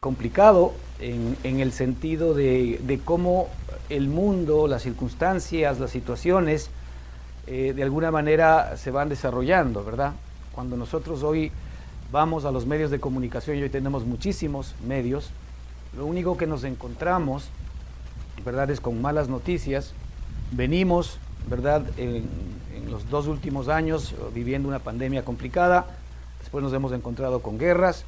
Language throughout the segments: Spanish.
complicado en el sentido de cómo el mundo, las circunstancias, las situaciones, de alguna manera se van desarrollando, ¿verdad? Cuando nosotros hoy vamos a los medios de comunicación, y hoy tenemos muchísimos medios, lo único que nos encontramos, ¿verdad?, es con malas noticias. Venimos, ¿verdad?, en los 2 últimos años viviendo una pandemia complicada, después nos hemos encontrado con guerras,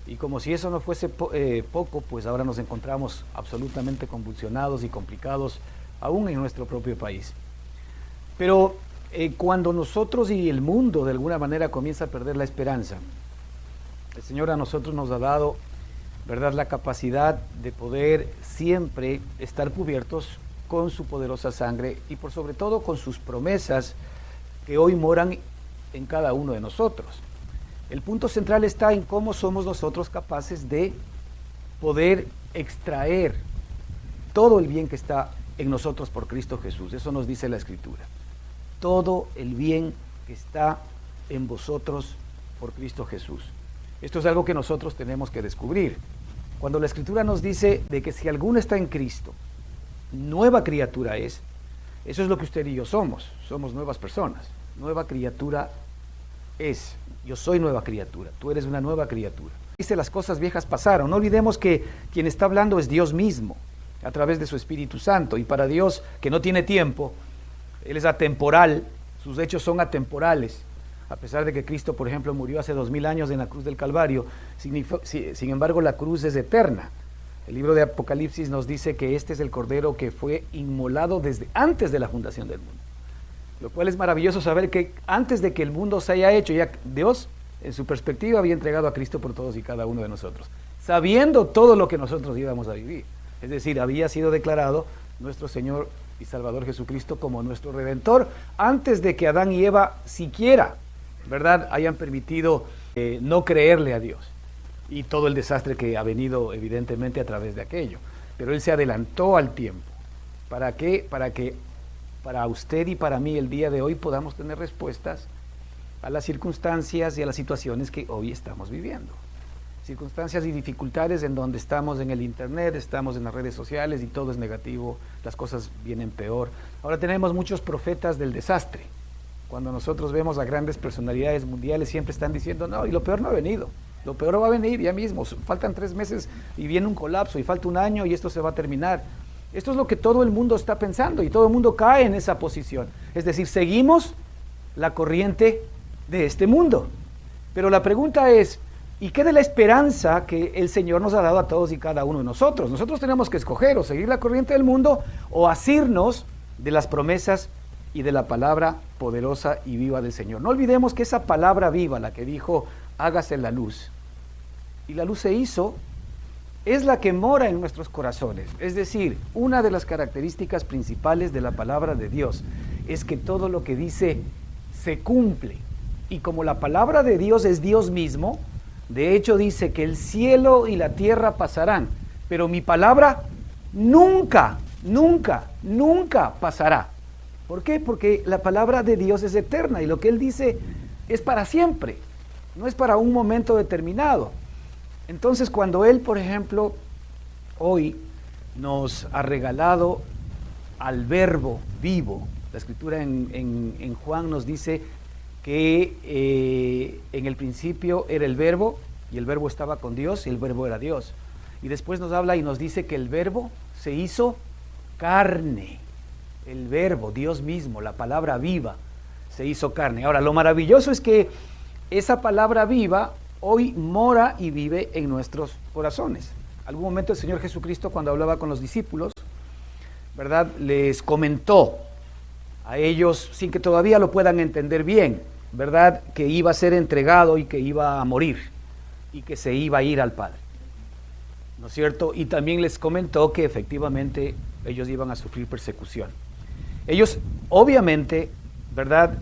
y como si eso no fuese poco, pues ahora nos encontramos absolutamente convulsionados y complicados, aún en nuestro propio país. Pero cuando nosotros y el mundo de alguna manera comienza a perder la esperanza, el Señor a nosotros nos ha dado, ¿verdad?, la capacidad de poder siempre estar cubiertos con su poderosa sangre y por sobre todo con sus promesas que hoy moran en cada uno de nosotros. El punto central está en cómo somos nosotros capaces de poder extraer todo el bien que está en nosotros por Cristo Jesús. Eso nos dice la Escritura. Todo el bien que está en vosotros por Cristo Jesús. Esto es algo que nosotros tenemos que descubrir. Cuando la Escritura nos dice de que si alguno está en Cristo, nueva criatura es, eso es lo que usted y yo somos nuevas personas, nueva criatura es, yo soy nueva criatura, tú eres una nueva criatura. Dice, las cosas viejas pasaron. No olvidemos que quien está hablando es Dios mismo, a través de su Espíritu Santo, y para Dios, que no tiene tiempo, Él es atemporal, sus hechos son atemporales. A pesar de que Cristo, por ejemplo, murió hace 2000 años en la cruz del Calvario, sin embargo la cruz es eterna. El libro de Apocalipsis nos dice que este es el Cordero que fue inmolado desde antes de la fundación del mundo. Lo cual es maravilloso saber que antes de que el mundo se haya hecho, ya Dios, en su perspectiva, había entregado a Cristo por todos y cada uno de nosotros, sabiendo todo lo que nosotros íbamos a vivir. Es decir, había sido declarado nuestro Señor y Salvador Jesucristo como nuestro Redentor, antes de que Adán y Eva siquiera, ¿verdad?, hayan permitido no creerle a Dios. Y todo el desastre que ha venido evidentemente a través de aquello. Pero Él se adelantó al tiempo. ¿Para qué? Para usted y para mí el día de hoy podamos tener respuestas a las circunstancias y a las situaciones que hoy estamos viviendo. Circunstancias y dificultades en donde estamos en el internet, estamos en las redes sociales y todo es negativo, las cosas vienen peor. Ahora tenemos muchos profetas del desastre. Cuando nosotros vemos a grandes personalidades mundiales siempre están diciendo, no, y lo peor no ha venido. Lo peor va a venir ya mismo, faltan 3 meses y viene un colapso y falta 1 año y esto se va a terminar. Esto es lo que todo el mundo está pensando y todo el mundo cae en esa posición. Es decir, seguimos la corriente de este mundo. Pero la pregunta es, ¿y qué de la esperanza que el Señor nos ha dado a todos y cada uno de nosotros? Nosotros tenemos que escoger o seguir la corriente del mundo o asirnos de las promesas y de la palabra poderosa y viva del Señor. No olvidemos que esa palabra viva, la que dijo, hágase la luz, y la luz se hizo, es la que mora en nuestros corazones. Es decir, una de las características principales de la palabra de Dios es que todo lo que dice se cumple. Y como la palabra de Dios es Dios mismo, de hecho dice que el cielo y la tierra pasarán, pero mi palabra nunca, nunca, nunca pasará. ¿Por qué? Porque la palabra de Dios es eterna y lo que Él dice es para siempre, no es para un momento determinado. Entonces, cuando Él, por ejemplo, hoy nos ha regalado al Verbo vivo, la Escritura en Juan nos dice que en el principio era el Verbo, y el Verbo estaba con Dios, y el Verbo era Dios. Y después nos habla y nos dice que el Verbo se hizo carne. El Verbo, Dios mismo, la palabra viva, se hizo carne. Ahora, lo maravilloso es que esa palabra viva hoy mora y vive en nuestros corazones. Algún momento el Señor Jesucristo, cuando hablaba con los discípulos, ¿verdad?, les comentó a ellos, sin que todavía lo puedan entender bien, ¿verdad?, que iba a ser entregado y que iba a morir y que se iba a ir al Padre, ¿no es cierto? Y también les comentó que efectivamente ellos iban a sufrir persecución. Ellos obviamente, ¿verdad?,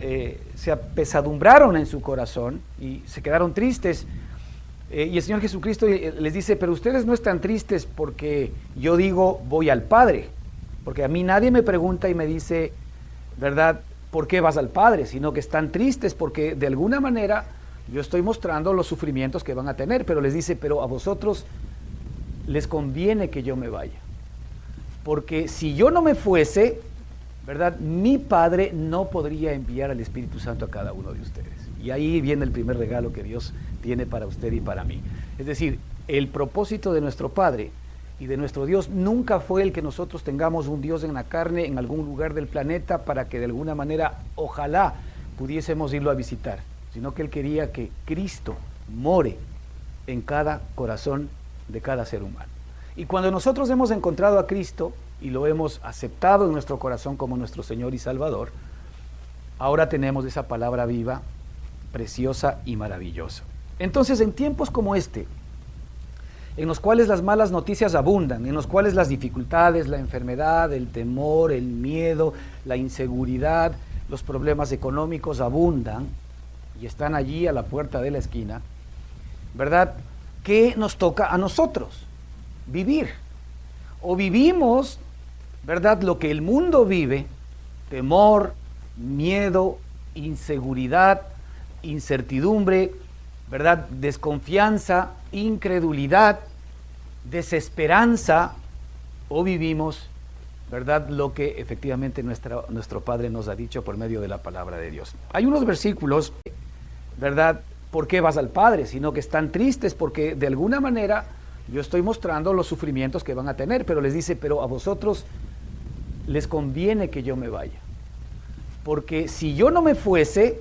se apesadumbraron en su corazón y se quedaron tristes. Y el Señor Jesucristo les dice, pero ustedes no están tristes porque yo digo voy al Padre, porque a mí nadie me pregunta y me dice, ¿verdad?, ¿por qué vas al Padre? Sino que están tristes porque de alguna manera yo estoy mostrando los sufrimientos que van a tener, pero les dice, pero a vosotros les conviene que yo me vaya, porque si yo no me fuese, ¿verdad?, mi Padre no podría enviar al Espíritu Santo a cada uno de ustedes. Y ahí viene el primer regalo que Dios tiene para usted y para mí. Es decir, el propósito de nuestro Padre y de nuestro Dios nunca fue el que nosotros tengamos un Dios en la carne en algún lugar del planeta para que de alguna manera, ojalá, pudiésemos irlo a visitar, sino que Él quería que Cristo more en cada corazón de cada ser humano. Y cuando nosotros hemos encontrado a Cristo y lo hemos aceptado en nuestro corazón como nuestro Señor y Salvador, ahora tenemos esa palabra viva, preciosa y maravillosa. Entonces, en tiempos como este, en los cuales las malas noticias abundan, en los cuales las dificultades, la enfermedad, el temor, el miedo, la inseguridad, los problemas económicos abundan y están allí a la puerta de la esquina, ¿verdad?, ¿qué nos toca a nosotros? Vivir. O vivimos, ¿verdad?, lo que el mundo vive: temor, miedo, inseguridad, incertidumbre, ¿verdad?, desconfianza, incredulidad, desesperanza. O vivimos, ¿verdad?, lo que efectivamente nuestro Padre nos ha dicho por medio de la palabra de Dios. Hay unos versículos, ¿verdad?, ¿por qué vas al Padre? Sino que están tristes porque de alguna manera yo estoy mostrando los sufrimientos que van a tener, pero les dice: pero a vosotros les conviene que yo me vaya, porque si yo no me fuese,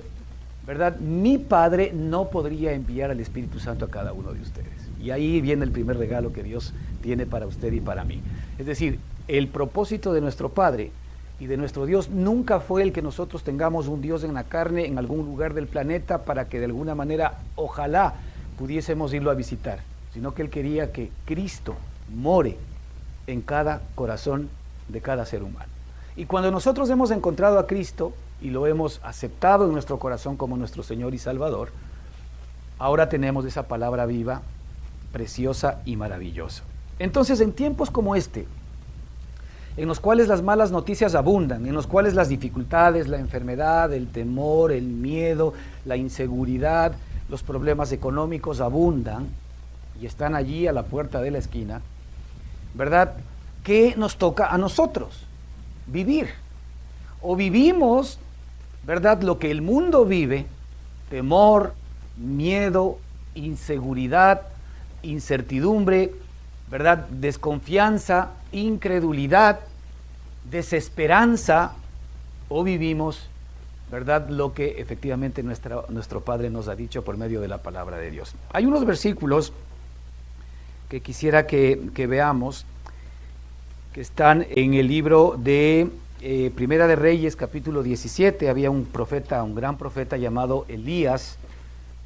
¿verdad?, mi Padre no podría enviar al Espíritu Santo a cada uno de ustedes. Y ahí viene el primer regalo que Dios tiene para usted y para mí. Es decir, el propósito de nuestro Padre y de nuestro Dios nunca fue el que nosotros tengamos un Dios en la carne en algún lugar del planeta para que de alguna manera, ojalá, pudiésemos irlo a visitar, sino que Él quería que Cristo more en cada corazón de cada ser humano. Y cuando nosotros hemos encontrado a Cristo y lo hemos aceptado en nuestro corazón como nuestro Señor y Salvador, ahora tenemos esa palabra viva, preciosa y maravillosa. Entonces, en tiempos como este, en los cuales las malas noticias abundan, en los cuales las dificultades, la enfermedad, el temor, el miedo, la inseguridad, los problemas económicos abundan y están allí a la puerta de la esquina, ¿verdad?, ¿qué nos toca a nosotros? Vivir. O vivimos, ¿verdad?, lo que el mundo vive: temor, miedo, inseguridad, incertidumbre, ¿verdad?, desconfianza, incredulidad, desesperanza. O vivimos, ¿verdad?, lo que efectivamente nuestro Padre nos ha dicho por medio de la palabra de Dios. Hay unos versículos que quisiera que veamos, que están en el libro de Primera de Reyes, capítulo 17. Había un profeta, un gran profeta llamado Elías,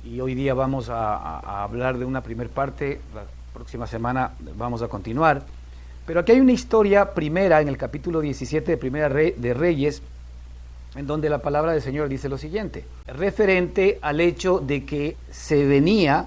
y hoy día vamos a hablar de una primer parte. La próxima semana vamos a continuar, pero aquí hay una historia primera en el capítulo 17 de Primera de Reyes, en donde la palabra del Señor dice lo siguiente, referente al hecho de que se venía,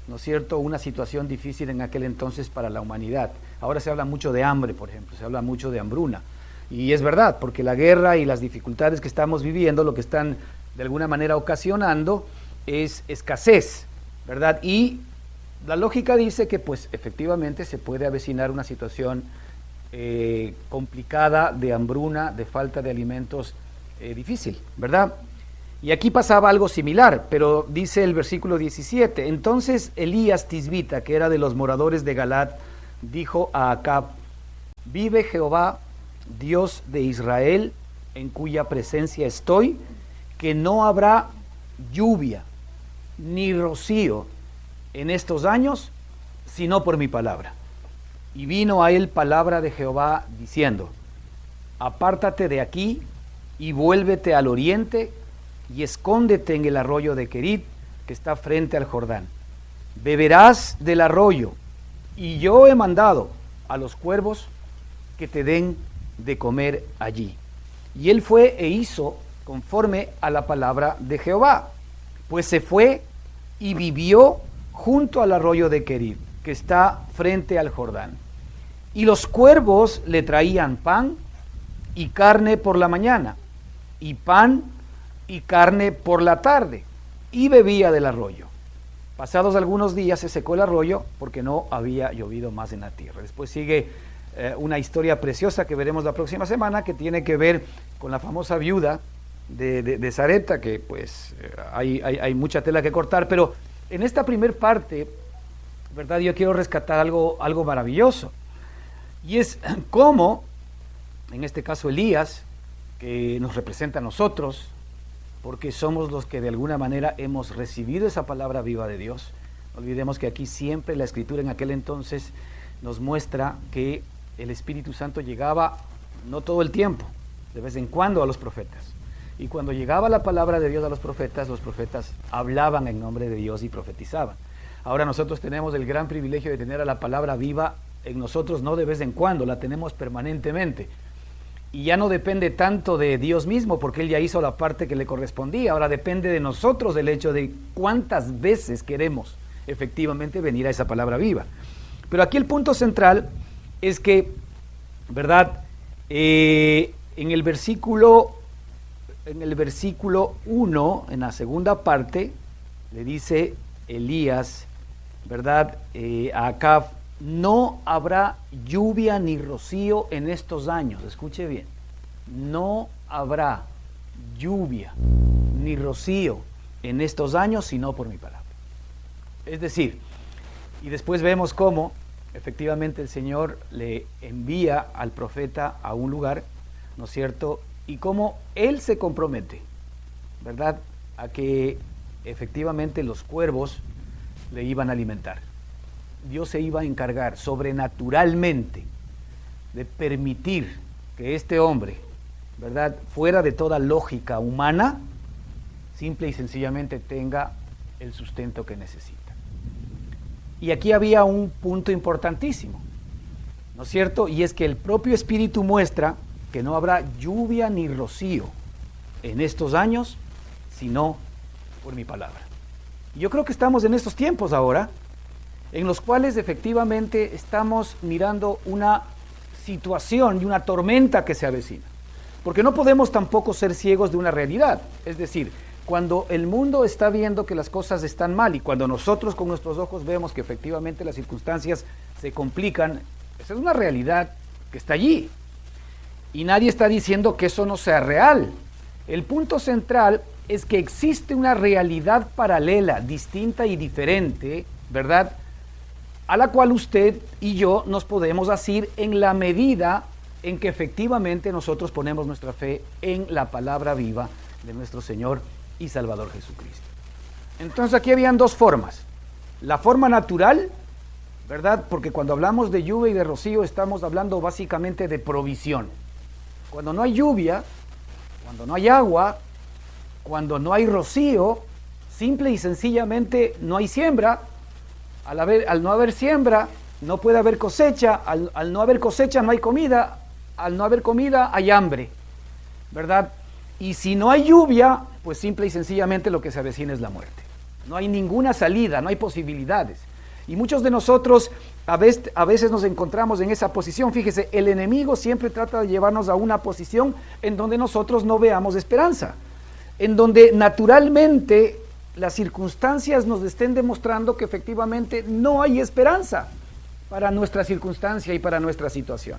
¿no es cierto?, una situación difícil en aquel entonces para la humanidad. Ahora se habla mucho de hambre, por ejemplo, se habla mucho de hambruna, y es verdad, porque la guerra y las dificultades que estamos viviendo lo que están de alguna manera ocasionando es escasez, ¿verdad? Y la lógica dice que pues efectivamente se puede avecinar una situación complicada de hambruna, de falta de alimentos difícil, ¿verdad? Y aquí pasaba algo similar, pero dice el versículo 17, entonces Elías Tisbita, que era de los moradores de Galat, dijo a Acab, vive Jehová, Dios de Israel, en cuya presencia estoy, que no habrá lluvia ni rocío en estos años, sino por mi palabra. Y vino a él palabra de Jehová diciendo, apártate de aquí y vuélvete al oriente y escóndete en el arroyo de Querit, que está frente al Jordán. Beberás del arroyo, y yo he mandado a los cuervos que te den de comer allí. Y él fue e hizo conforme a la palabra de Jehová, pues se fue y vivió junto al arroyo de Querit, que está frente al Jordán. Y los cuervos le traían pan y carne por la mañana, y pan y carne por la tarde, y bebía del arroyo. Pasados algunos días se secó el arroyo porque no había llovido más en la tierra. Después sigue una historia preciosa que veremos la próxima semana, que tiene que ver con la famosa viuda de Sarepta, que pues hay mucha tela que cortar, pero en esta primer parte, ¿verdad? Yo quiero rescatar algo maravilloso, y es cómo, en este caso Elías, que nos representa a nosotros, porque somos los que de alguna manera hemos recibido esa palabra viva de Dios. No olvidemos que aquí siempre la Escritura en aquel entonces nos muestra que el Espíritu Santo llegaba no todo el tiempo, de vez en cuando a los profetas. Y cuando llegaba la palabra de Dios a los profetas hablaban en nombre de Dios y profetizaban. Ahora nosotros tenemos el gran privilegio de tener a la palabra viva en nosotros, no de vez en cuando, la tenemos permanentemente. Y ya no depende tanto de Dios mismo, porque Él ya hizo la parte que le correspondía. Ahora depende de nosotros el hecho de cuántas veces queremos efectivamente venir a esa palabra viva. Pero aquí el punto central es que, ¿verdad? En el versículo 1, en la segunda parte, le dice Elías, ¿verdad? A Acab: no habrá lluvia ni rocío en estos años. Escuche bien, no habrá lluvia ni rocío en estos años, sino por mi palabra. Es decir, y después vemos cómo efectivamente el Señor le envía al profeta a un lugar, ¿no es cierto? Y cómo él se compromete, ¿verdad?, a que efectivamente los cuervos le iban a alimentar. Dios se iba a encargar sobrenaturalmente de permitir que este hombre, ¿verdad?, fuera de toda lógica humana, simple y sencillamente tenga el sustento que necesita. Y aquí había un punto importantísimo, ¿no es cierto? Y es que el propio Espíritu muestra que no habrá lluvia ni rocío en estos años, sino por mi palabra. Y yo creo que estamos en estos tiempos ahora, en los cuales efectivamente estamos mirando una situación y una tormenta que se avecina. Porque no podemos tampoco ser ciegos de una realidad. Es decir, cuando el mundo está viendo que las cosas están mal y cuando nosotros con nuestros ojos vemos que efectivamente las circunstancias se complican, esa es una realidad que está allí. Y nadie está diciendo que eso no sea real. El punto central es que existe una realidad paralela, distinta y diferente, ¿verdad?, a la cual usted y yo nos podemos asir en la medida en que efectivamente nosotros ponemos nuestra fe en la palabra viva de nuestro Señor y Salvador Jesucristo. Entonces aquí habían dos formas. La forma natural, ¿verdad?, porque cuando hablamos de lluvia y de rocío estamos hablando básicamente de provisión. Cuando no hay lluvia, cuando no hay agua, cuando no hay rocío, simple y sencillamente no hay siembra. Al no haber siembra, no puede haber cosecha. Al no haber cosecha, no hay comida. Al no haber comida, hay hambre, ¿verdad? Y si no hay lluvia, pues simple y sencillamente lo que se avecina es la muerte. No hay ninguna salida, no hay posibilidades. Y muchos de nosotros a veces nos encontramos en esa posición. Fíjese, el enemigo siempre trata de llevarnos a una posición en donde nosotros no veamos esperanza, en donde naturalmente las circunstancias nos estén demostrando que efectivamente no hay esperanza para nuestra circunstancia y para nuestra situación.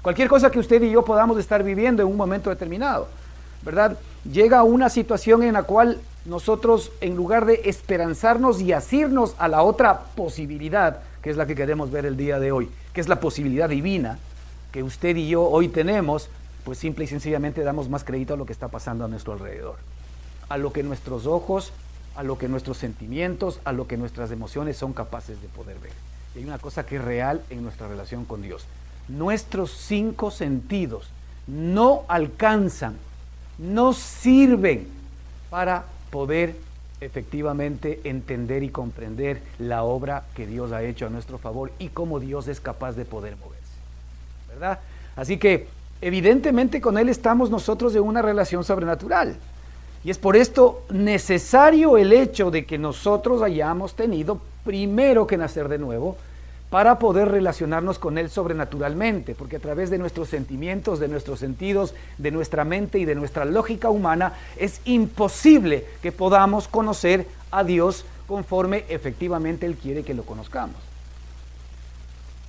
Cualquier cosa que usted y yo podamos estar viviendo en un momento determinado, ¿verdad?, llega a una situación en la cual nosotros, en lugar de esperanzarnos y asirnos a la otra posibilidad, que es la que queremos ver el día de hoy, que es la posibilidad divina que usted y yo hoy tenemos, pues simple y sencillamente damos más crédito a lo que está pasando a nuestro alrededor, a lo que nuestros ojos, a lo que nuestros sentimientos, a lo que nuestras emociones son capaces de poder ver. Y hay una cosa que es real en nuestra relación con Dios. Nuestros 5 sentidos no alcanzan, no sirven para poder efectivamente entender y comprender la obra que Dios ha hecho a nuestro favor y cómo Dios es capaz de poder moverse, ¿verdad? Así que evidentemente con Él estamos nosotros en una relación sobrenatural. Y es por esto necesario el hecho de que nosotros hayamos tenido primero que nacer de nuevo para poder relacionarnos con Él sobrenaturalmente, porque a través de nuestros sentimientos, de nuestros sentidos, de nuestra mente y de nuestra lógica humana, es imposible que podamos conocer a Dios conforme efectivamente Él quiere que lo conozcamos.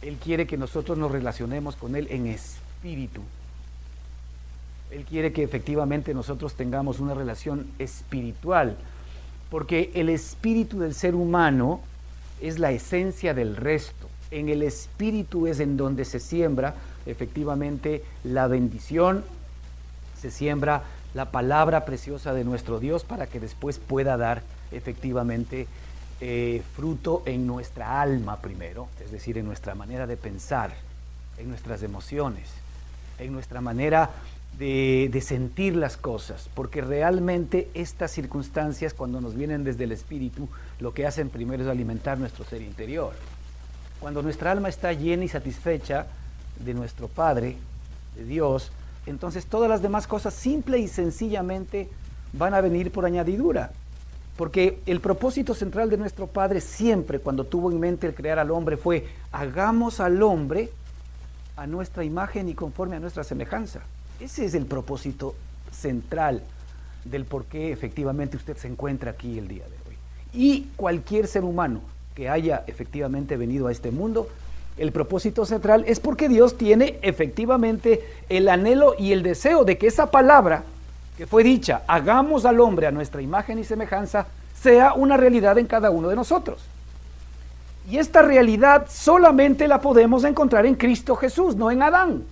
Él quiere que nosotros nos relacionemos con Él en espíritu. Él quiere que efectivamente nosotros tengamos una relación espiritual, porque el espíritu del ser humano es la esencia del resto. En el espíritu es en donde se siembra efectivamente la bendición, se siembra la palabra preciosa de nuestro Dios para que después pueda dar efectivamente fruto en nuestra alma primero, es decir, en nuestra manera de pensar, en nuestras emociones, en nuestra manera de sentir las cosas, porque realmente estas circunstancias, cuando nos vienen desde el espíritu, lo que hacen primero es alimentar nuestro ser interior. Cuando nuestra alma está llena y satisfecha de nuestro Padre, de Dios, entonces todas las demás cosas simple y sencillamente van a venir por añadidura. Porque el propósito central de nuestro Padre siempre, cuando tuvo en mente el crear al hombre, fue: hagamos al hombre a nuestra imagen y conforme a nuestra semejanza. Ese es el propósito central del por qué efectivamente usted se encuentra aquí el día de hoy. Y cualquier ser humano que haya efectivamente venido a este mundo, el propósito central es porque Dios tiene efectivamente el anhelo y el deseo de que esa palabra que fue dicha, hagamos al hombre a nuestra imagen y semejanza, sea una realidad en cada uno de nosotros. Y esta realidad solamente la podemos encontrar en Cristo Jesús, no en Adán.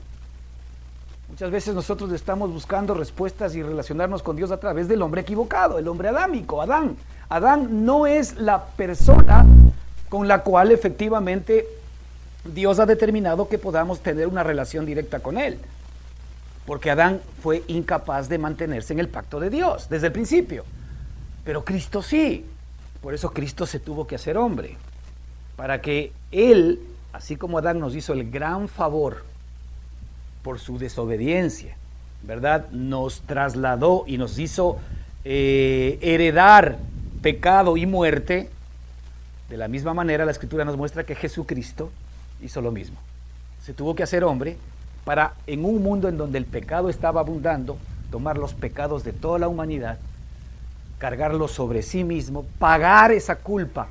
Muchas veces nosotros estamos buscando respuestas y relacionarnos con Dios a través del hombre equivocado, el hombre adámico, Adán. Adán no es la persona con la cual efectivamente Dios ha determinado que podamos tener una relación directa con Él. Porque Adán fue incapaz de mantenerse en el pacto de Dios desde el principio. Pero Cristo sí. Por eso Cristo se tuvo que hacer hombre. Para que Él, así como Adán nos hizo el gran favor por su desobediencia, ¿verdad? Nos trasladó y nos hizo heredar pecado y muerte. De la misma manera, la Escritura nos muestra que Jesucristo hizo lo mismo. Se tuvo que hacer hombre para, en un mundo en donde el pecado estaba abundando, tomar los pecados de toda la humanidad, cargarlos sobre sí mismo, pagar esa culpa,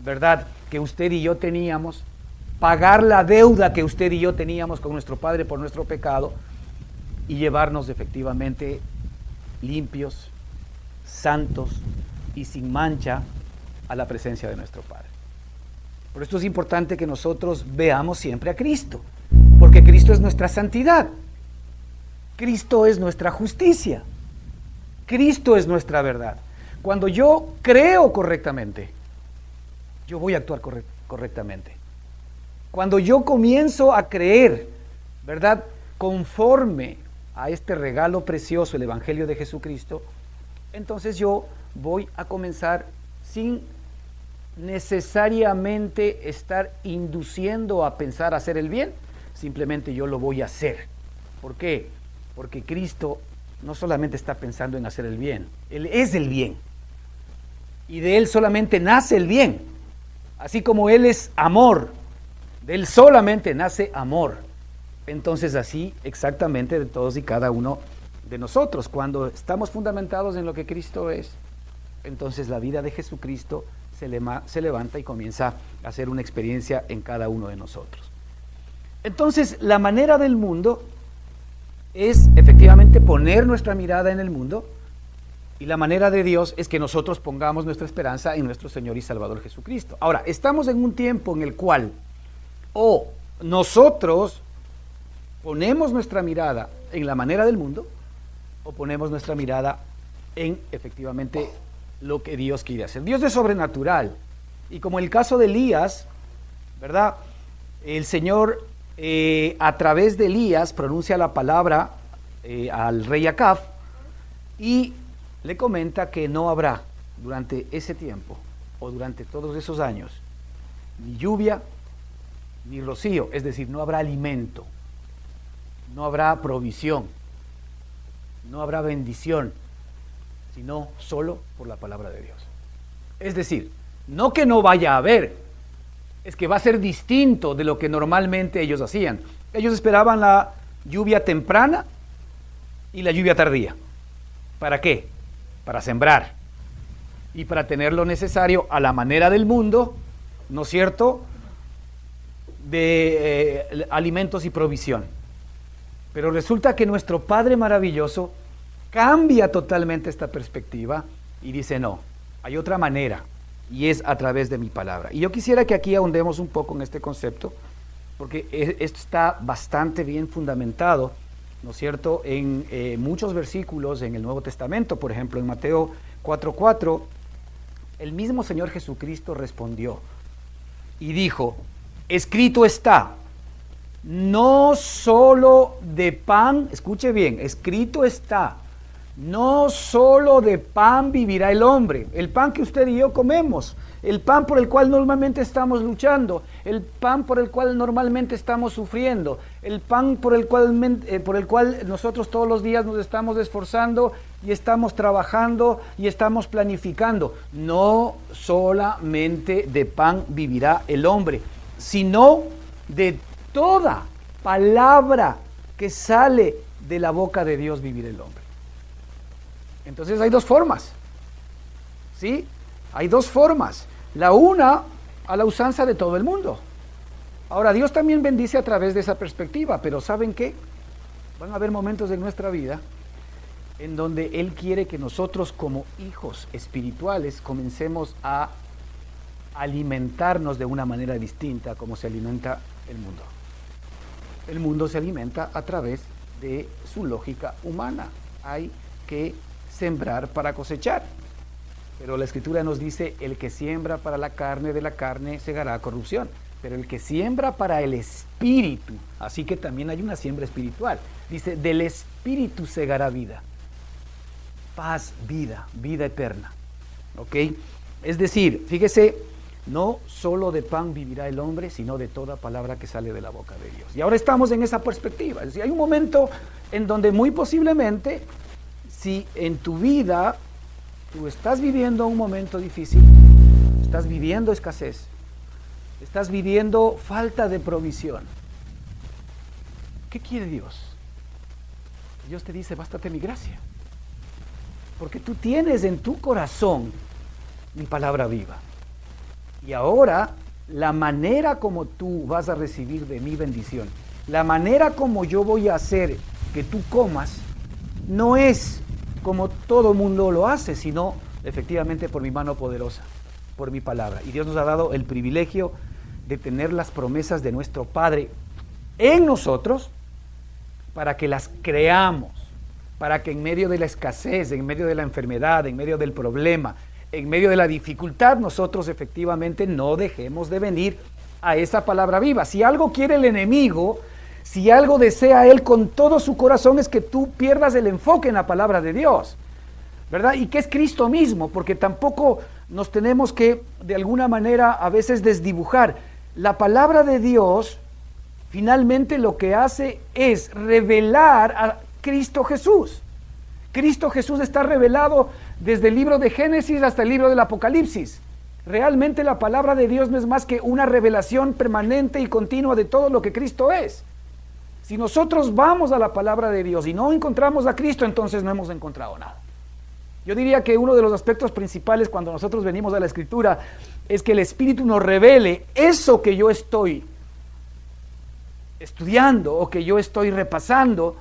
¿verdad?, que usted y yo teníamos, pagar la deuda que usted y yo teníamos con nuestro Padre por nuestro pecado, y llevarnos efectivamente limpios, santos y sin mancha a la presencia de nuestro Padre. Por esto es importante que nosotros veamos siempre a Cristo, porque Cristo es nuestra santidad, Cristo es nuestra justicia, Cristo es nuestra verdad. Cuando yo creo correctamente, yo voy a actuar correctamente. Cuando yo comienzo a creer, ¿verdad?, conforme a este regalo precioso, el Evangelio de Jesucristo, entonces yo voy a comenzar sin necesariamente estar induciendo a pensar hacer el bien, simplemente yo lo voy a hacer. ¿Por qué? Porque Cristo no solamente está pensando en hacer el bien, Él es el bien. Y de Él solamente nace el bien. Así como Él es amor, de Él solamente nace amor. Entonces así exactamente de todos y cada uno de nosotros. Cuando estamos fundamentados en lo que Cristo es, entonces la vida de Jesucristo se levanta y comienza a hacer una experiencia en cada uno de nosotros. Entonces, la manera del mundo es efectivamente poner nuestra mirada en el mundo, y la manera de Dios es que nosotros pongamos nuestra esperanza en nuestro Señor y Salvador Jesucristo. Ahora, estamos en un tiempo en el cual o nosotros ponemos nuestra mirada en la manera del mundo, o ponemos nuestra mirada en efectivamente lo que Dios quiere hacer. Dios es sobrenatural, y como el caso de Elías, ¿verdad?, el Señor a través de Elías pronuncia la palabra al rey Acab y le comenta que no habrá durante ese tiempo o durante todos esos años ni lluvia ni rocío, es decir, no habrá alimento, no habrá provisión, no habrá bendición, sino solo por la palabra de Dios. Es decir, no que no vaya a haber, es que va a ser distinto de lo que normalmente ellos hacían. Ellos esperaban la lluvia temprana y la lluvia tardía. ¿Para qué? Para sembrar. y para tener lo necesario a la manera del mundo, ¿no es cierto?, de alimentos y provisión. Pero resulta que nuestro Padre maravilloso cambia totalmente esta perspectiva y dice, no, hay otra manera, y es a través de mi palabra. Y yo quisiera que aquí ahondemos un poco en este concepto, porque esto está bastante bien fundamentado, ¿no es cierto?, en muchos versículos en el Nuevo Testamento. Por ejemplo, en Mateo 4:4, el mismo Señor Jesucristo respondió y dijo, escrito está, no solo de pan, escuche bien, escrito está, no solo de pan vivirá el hombre, el pan que usted y yo comemos, el pan por el cual normalmente estamos luchando, el pan por el cual normalmente estamos sufriendo, el pan por el cual nosotros todos los días nos estamos esforzando y estamos trabajando y estamos planificando. No solamente de pan vivirá el hombre, sino de toda palabra que sale de la boca de Dios vivirá el hombre. Entonces hay dos formas, ¿sí? Hay dos formas. La una, a la usanza de todo el mundo. Ahora, Dios también bendice a través de esa perspectiva, pero ¿saben qué? Van a haber momentos en nuestra vida en donde Él quiere que nosotros como hijos espirituales comencemos a alimentarnos de una manera distinta como se alimenta el mundo. El mundo se alimenta a través de su lógica humana. Hay que sembrar para cosechar. Pero la Escritura nos dice, el que siembra para la carne, de la carne segará corrupción. Pero el que siembra para el Espíritu, así que también hay una siembra espiritual. Dice, del Espíritu segará vida. Paz, vida, vida eterna. ¿Ok? Es decir, fíjese, no solo de pan vivirá el hombre, sino de toda palabra que sale de la boca de Dios. Y ahora estamos en esa perspectiva. Es decir, hay un momento en donde muy posiblemente, si en tu vida tú estás viviendo un momento difícil, estás viviendo escasez, estás viviendo falta de provisión, ¿qué quiere Dios? Dios te dice, bástate mi gracia, porque tú tienes en tu corazón mi palabra viva. Y ahora, la manera como tú vas a recibir de mi bendición, la manera como yo voy a hacer que tú comas, no es como todo mundo lo hace, sino efectivamente por mi mano poderosa, por mi palabra. Y Dios nos ha dado el privilegio de tener las promesas de nuestro Padre en nosotros para que las creamos, para que en medio de la escasez, en medio de la enfermedad, en medio del problema, en medio de la dificultad, nosotros efectivamente no dejemos de venir a esa palabra viva. Si algo quiere el enemigo, si algo desea él con todo su corazón, es que tú pierdas el enfoque en la palabra de Dios, ¿verdad? Y que es Cristo mismo, porque tampoco nos tenemos que, de alguna manera, a veces desdibujar. La palabra de Dios, finalmente lo que hace es revelar a Cristo Jesús. Cristo Jesús está revelado desde el libro de Génesis hasta el libro del Apocalipsis. Realmente la palabra de Dios no es más que una revelación permanente y continua de todo lo que Cristo es. Si nosotros vamos a la palabra de Dios y no encontramos a Cristo, entonces no hemos encontrado nada. Yo diría que uno de los aspectos principales cuando nosotros venimos a la Escritura es que el Espíritu nos revele eso que yo estoy estudiando o que yo estoy repasando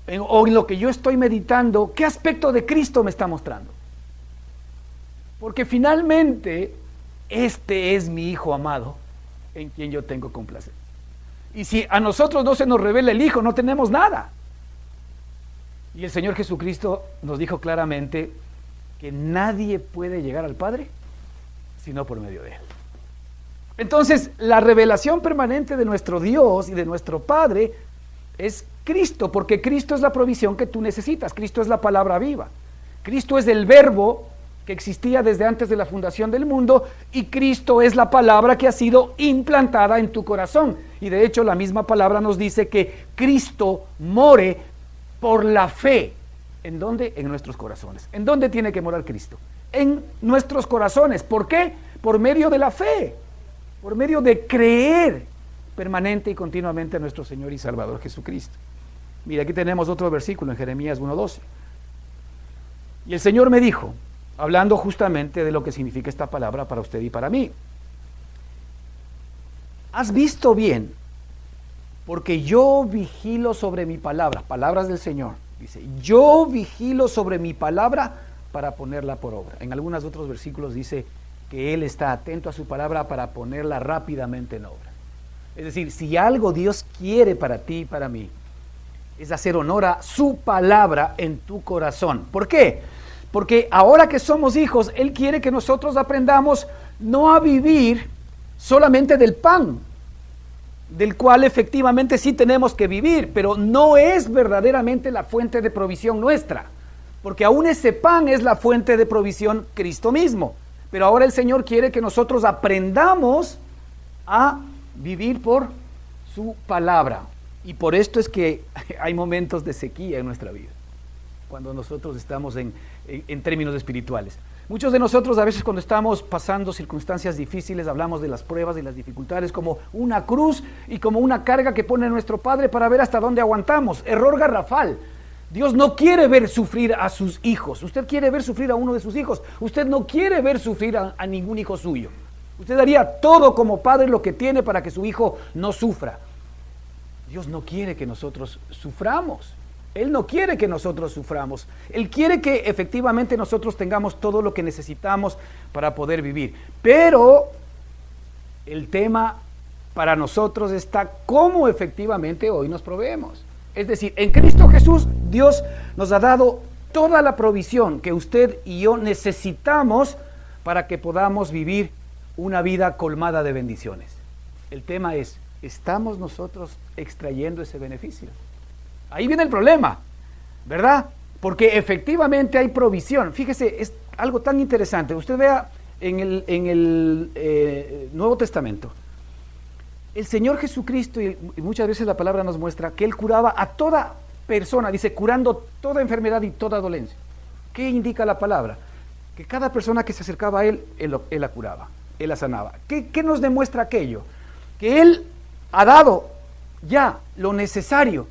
o en lo que yo estoy meditando, qué aspecto de Cristo me está mostrando. Porque finalmente, este es mi Hijo amado, en quien yo tengo complacencia. Y si a nosotros no se nos revela el Hijo, no tenemos nada. Y el Señor Jesucristo nos dijo claramente que nadie puede llegar al Padre sino por medio de Él. Entonces, la revelación permanente de nuestro Dios y de nuestro Padre es Cristo, porque Cristo es la provisión que tú necesitas. Cristo es la palabra viva. Cristo es el verbo que existía desde antes de la fundación del mundo, y Cristo es la palabra que ha sido implantada en tu corazón. Y de hecho la misma palabra nos dice que Cristo more por la fe. ¿En dónde? En nuestros corazones. ¿En dónde tiene que morar Cristo? En nuestros corazones. ¿Por qué? Por medio de la fe, por medio de creer permanente y continuamente a nuestro Señor y Salvador Jesucristo. Mira, aquí tenemos otro versículo en Jeremías 1:12. Y el Señor me dijo, hablando justamente de lo que significa esta palabra para usted y para mí. ¿Has visto bien? Porque yo vigilo sobre mi palabra, palabras del Señor. Dice, yo vigilo sobre mi palabra para ponerla por obra. En algunos otros versículos dice que Él está atento a su palabra para ponerla rápidamente en obra. Es decir, si algo Dios quiere para ti y para mí, es hacer honor a su palabra en tu corazón. ¿Por qué? Porque ahora que somos hijos, Él quiere que nosotros aprendamos no a vivir solamente del pan, del cual efectivamente sí tenemos que vivir, pero no es verdaderamente la fuente de provisión nuestra, porque aún ese pan es la fuente de provisión Cristo mismo. Pero ahora el Señor quiere que nosotros aprendamos a vivir por su palabra. Y por esto es que hay momentos de sequía en nuestra vida, cuando nosotros estamos en términos espirituales. Muchos de nosotros a veces cuando estamos pasando circunstancias difíciles hablamos de las pruebas y las dificultades como una cruz y como una carga que pone nuestro Padre para ver hasta dónde aguantamos. Error garrafal. Dios no quiere ver sufrir a sus hijos. Usted quiere ver sufrir a uno de sus hijos. Usted no quiere ver sufrir a ningún hijo suyo. Usted haría todo como padre lo que tiene para que su hijo no sufra. Dios no quiere que nosotros suframos. Él no quiere que nosotros suframos. Él quiere que efectivamente nosotros tengamos todo lo que necesitamos para poder vivir. Pero el tema para nosotros está cómo efectivamente hoy nos proveemos. Es decir, en Cristo Jesús Dios nos ha dado toda la provisión que usted y yo necesitamos para que podamos vivir una vida colmada de bendiciones. El tema es, ¿estamos nosotros extrayendo ese beneficio? Ahí viene el problema, ¿verdad? Porque efectivamente hay provisión. Fíjese, es algo tan interesante. Usted vea en el Nuevo Testamento. El Señor Jesucristo, y muchas veces la palabra nos muestra que Él curaba a toda persona, dice, curando toda enfermedad y toda dolencia. ¿Qué indica la palabra? Que cada persona que se acercaba a Él la curaba, Él la sanaba. ¿Qué nos demuestra aquello? Que Él ha dado ya lo necesario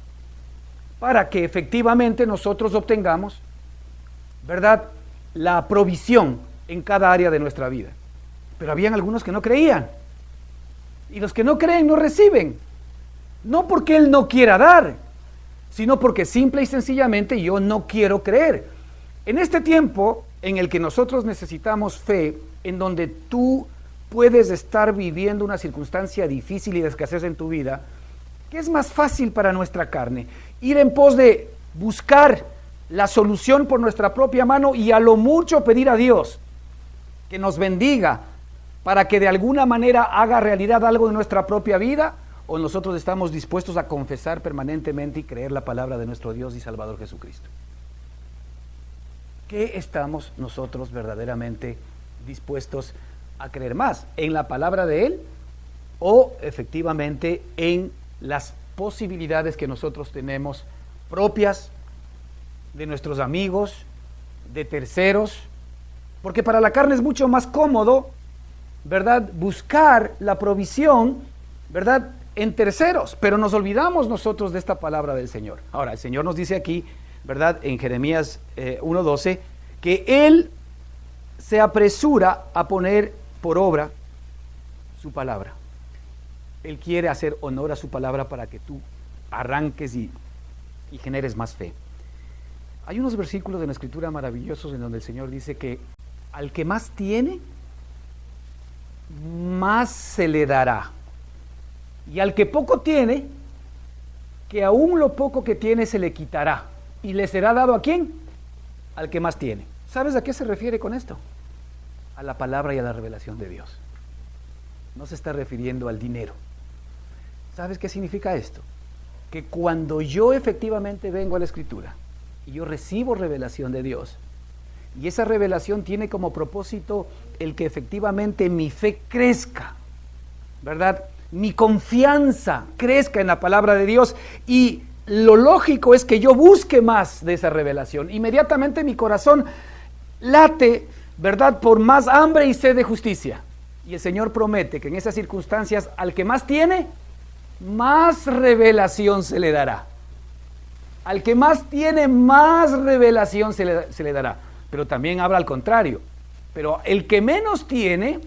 para que efectivamente nosotros obtengamos, ¿verdad?, la provisión en cada área de nuestra vida. Pero habían algunos que no creían. Y los que no creen no reciben. No porque Él no quiera dar, sino porque simple y sencillamente yo no quiero creer. En este tiempo en el que nosotros necesitamos fe, en donde tú puedes estar viviendo una circunstancia difícil y de escasez en tu vida, ¿qué es más fácil para nuestra carne? Ir en pos de buscar la solución por nuestra propia mano y a lo mucho pedir a Dios que nos bendiga para que de alguna manera haga realidad algo en nuestra propia vida, o nosotros estamos dispuestos a confesar permanentemente y creer la palabra de nuestro Dios y Salvador Jesucristo. ¿Qué estamos nosotros verdaderamente dispuestos a creer más? ¿En la palabra de Él o efectivamente en las posibilidades que nosotros tenemos propias, de nuestros amigos, de terceros? Porque para la carne es mucho más cómodo, ¿verdad?, buscar la provisión, ¿verdad?, en terceros, pero nos olvidamos nosotros de esta palabra del Señor. Ahora, el Señor nos dice aquí, ¿verdad?, en Jeremías 1:12, que Él se apresura a poner por obra su palabra. Él quiere hacer honor a su palabra para que tú arranques y generes más fe. Hay unos versículos de la Escritura maravillosos en donde el Señor dice que al que más tiene, más se le dará. Y al que poco tiene, que aún lo poco que tiene se le quitará. ¿Y le será dado a quién? Al que más tiene. ¿Sabes a qué se refiere con esto? A la palabra y a la revelación de Dios. No se está refiriendo al dinero. ¿Sabes qué significa esto? Que cuando yo efectivamente vengo a la Escritura y yo recibo revelación de Dios, y esa revelación tiene como propósito el que efectivamente mi fe crezca, ¿verdad?, mi confianza crezca en la palabra de Dios, y lo lógico es que yo busque más de esa revelación. Inmediatamente mi corazón late, ¿verdad?, por más hambre y sed de justicia. Y el Señor promete que en esas circunstancias al que más tiene, más revelación se le dará. Al que más tiene, más revelación se le dará. pero también habla al contrario. Pero el que menos tiene,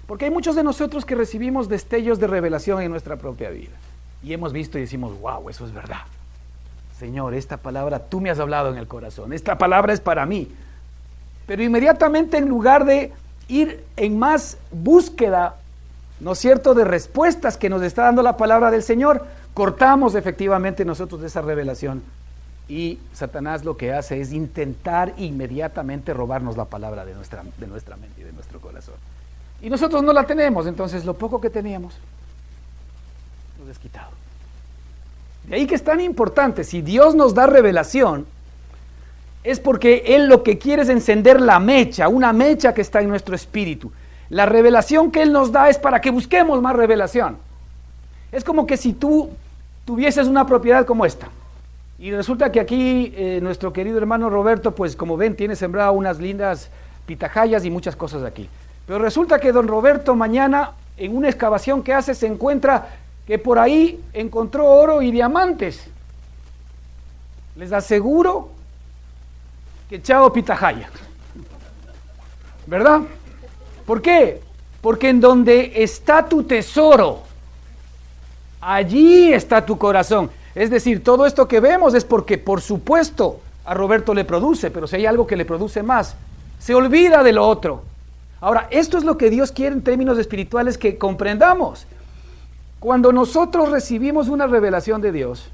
porque hay muchos de nosotros que recibimos destellos de revelación en nuestra propia vida. Y hemos visto y decimos, wow, eso es verdad. Señor, esta palabra tú me has hablado en el corazón, esta palabra es para mí. Pero inmediatamente, en lugar de ir en más búsqueda, ¿no es cierto?, de respuestas que nos está dando la palabra del Señor, cortamos efectivamente nosotros de esa revelación. Y Satanás lo que hace es intentar inmediatamente robarnos la palabra de nuestra mente y de nuestro corazón. Y nosotros no la tenemos, entonces lo poco que teníamos nos es quitado. De ahí que es tan importante, si Dios nos da revelación, es porque Él lo que quiere es encender la mecha, una mecha que está en nuestro espíritu. La revelación que Él nos da es para que busquemos más revelación. Es como que si tú tuvieses una propiedad como esta, y resulta que aquí nuestro querido hermano Roberto, pues como ven, tiene sembrado unas lindas pitahayas y muchas cosas aquí. Pero resulta que don Roberto mañana, en una excavación que hace, se encuentra que por ahí encontró oro y diamantes. Les aseguro que echado pitahaya. ¿Verdad? ¿Por qué? Porque en donde está tu tesoro, allí está tu corazón. Es decir, todo esto que vemos es porque, por supuesto, a Roberto le produce, pero si hay algo que le produce más, se olvida de lo otro. Ahora, esto es lo que Dios quiere en términos espirituales que comprendamos. Cuando nosotros recibimos una revelación de Dios,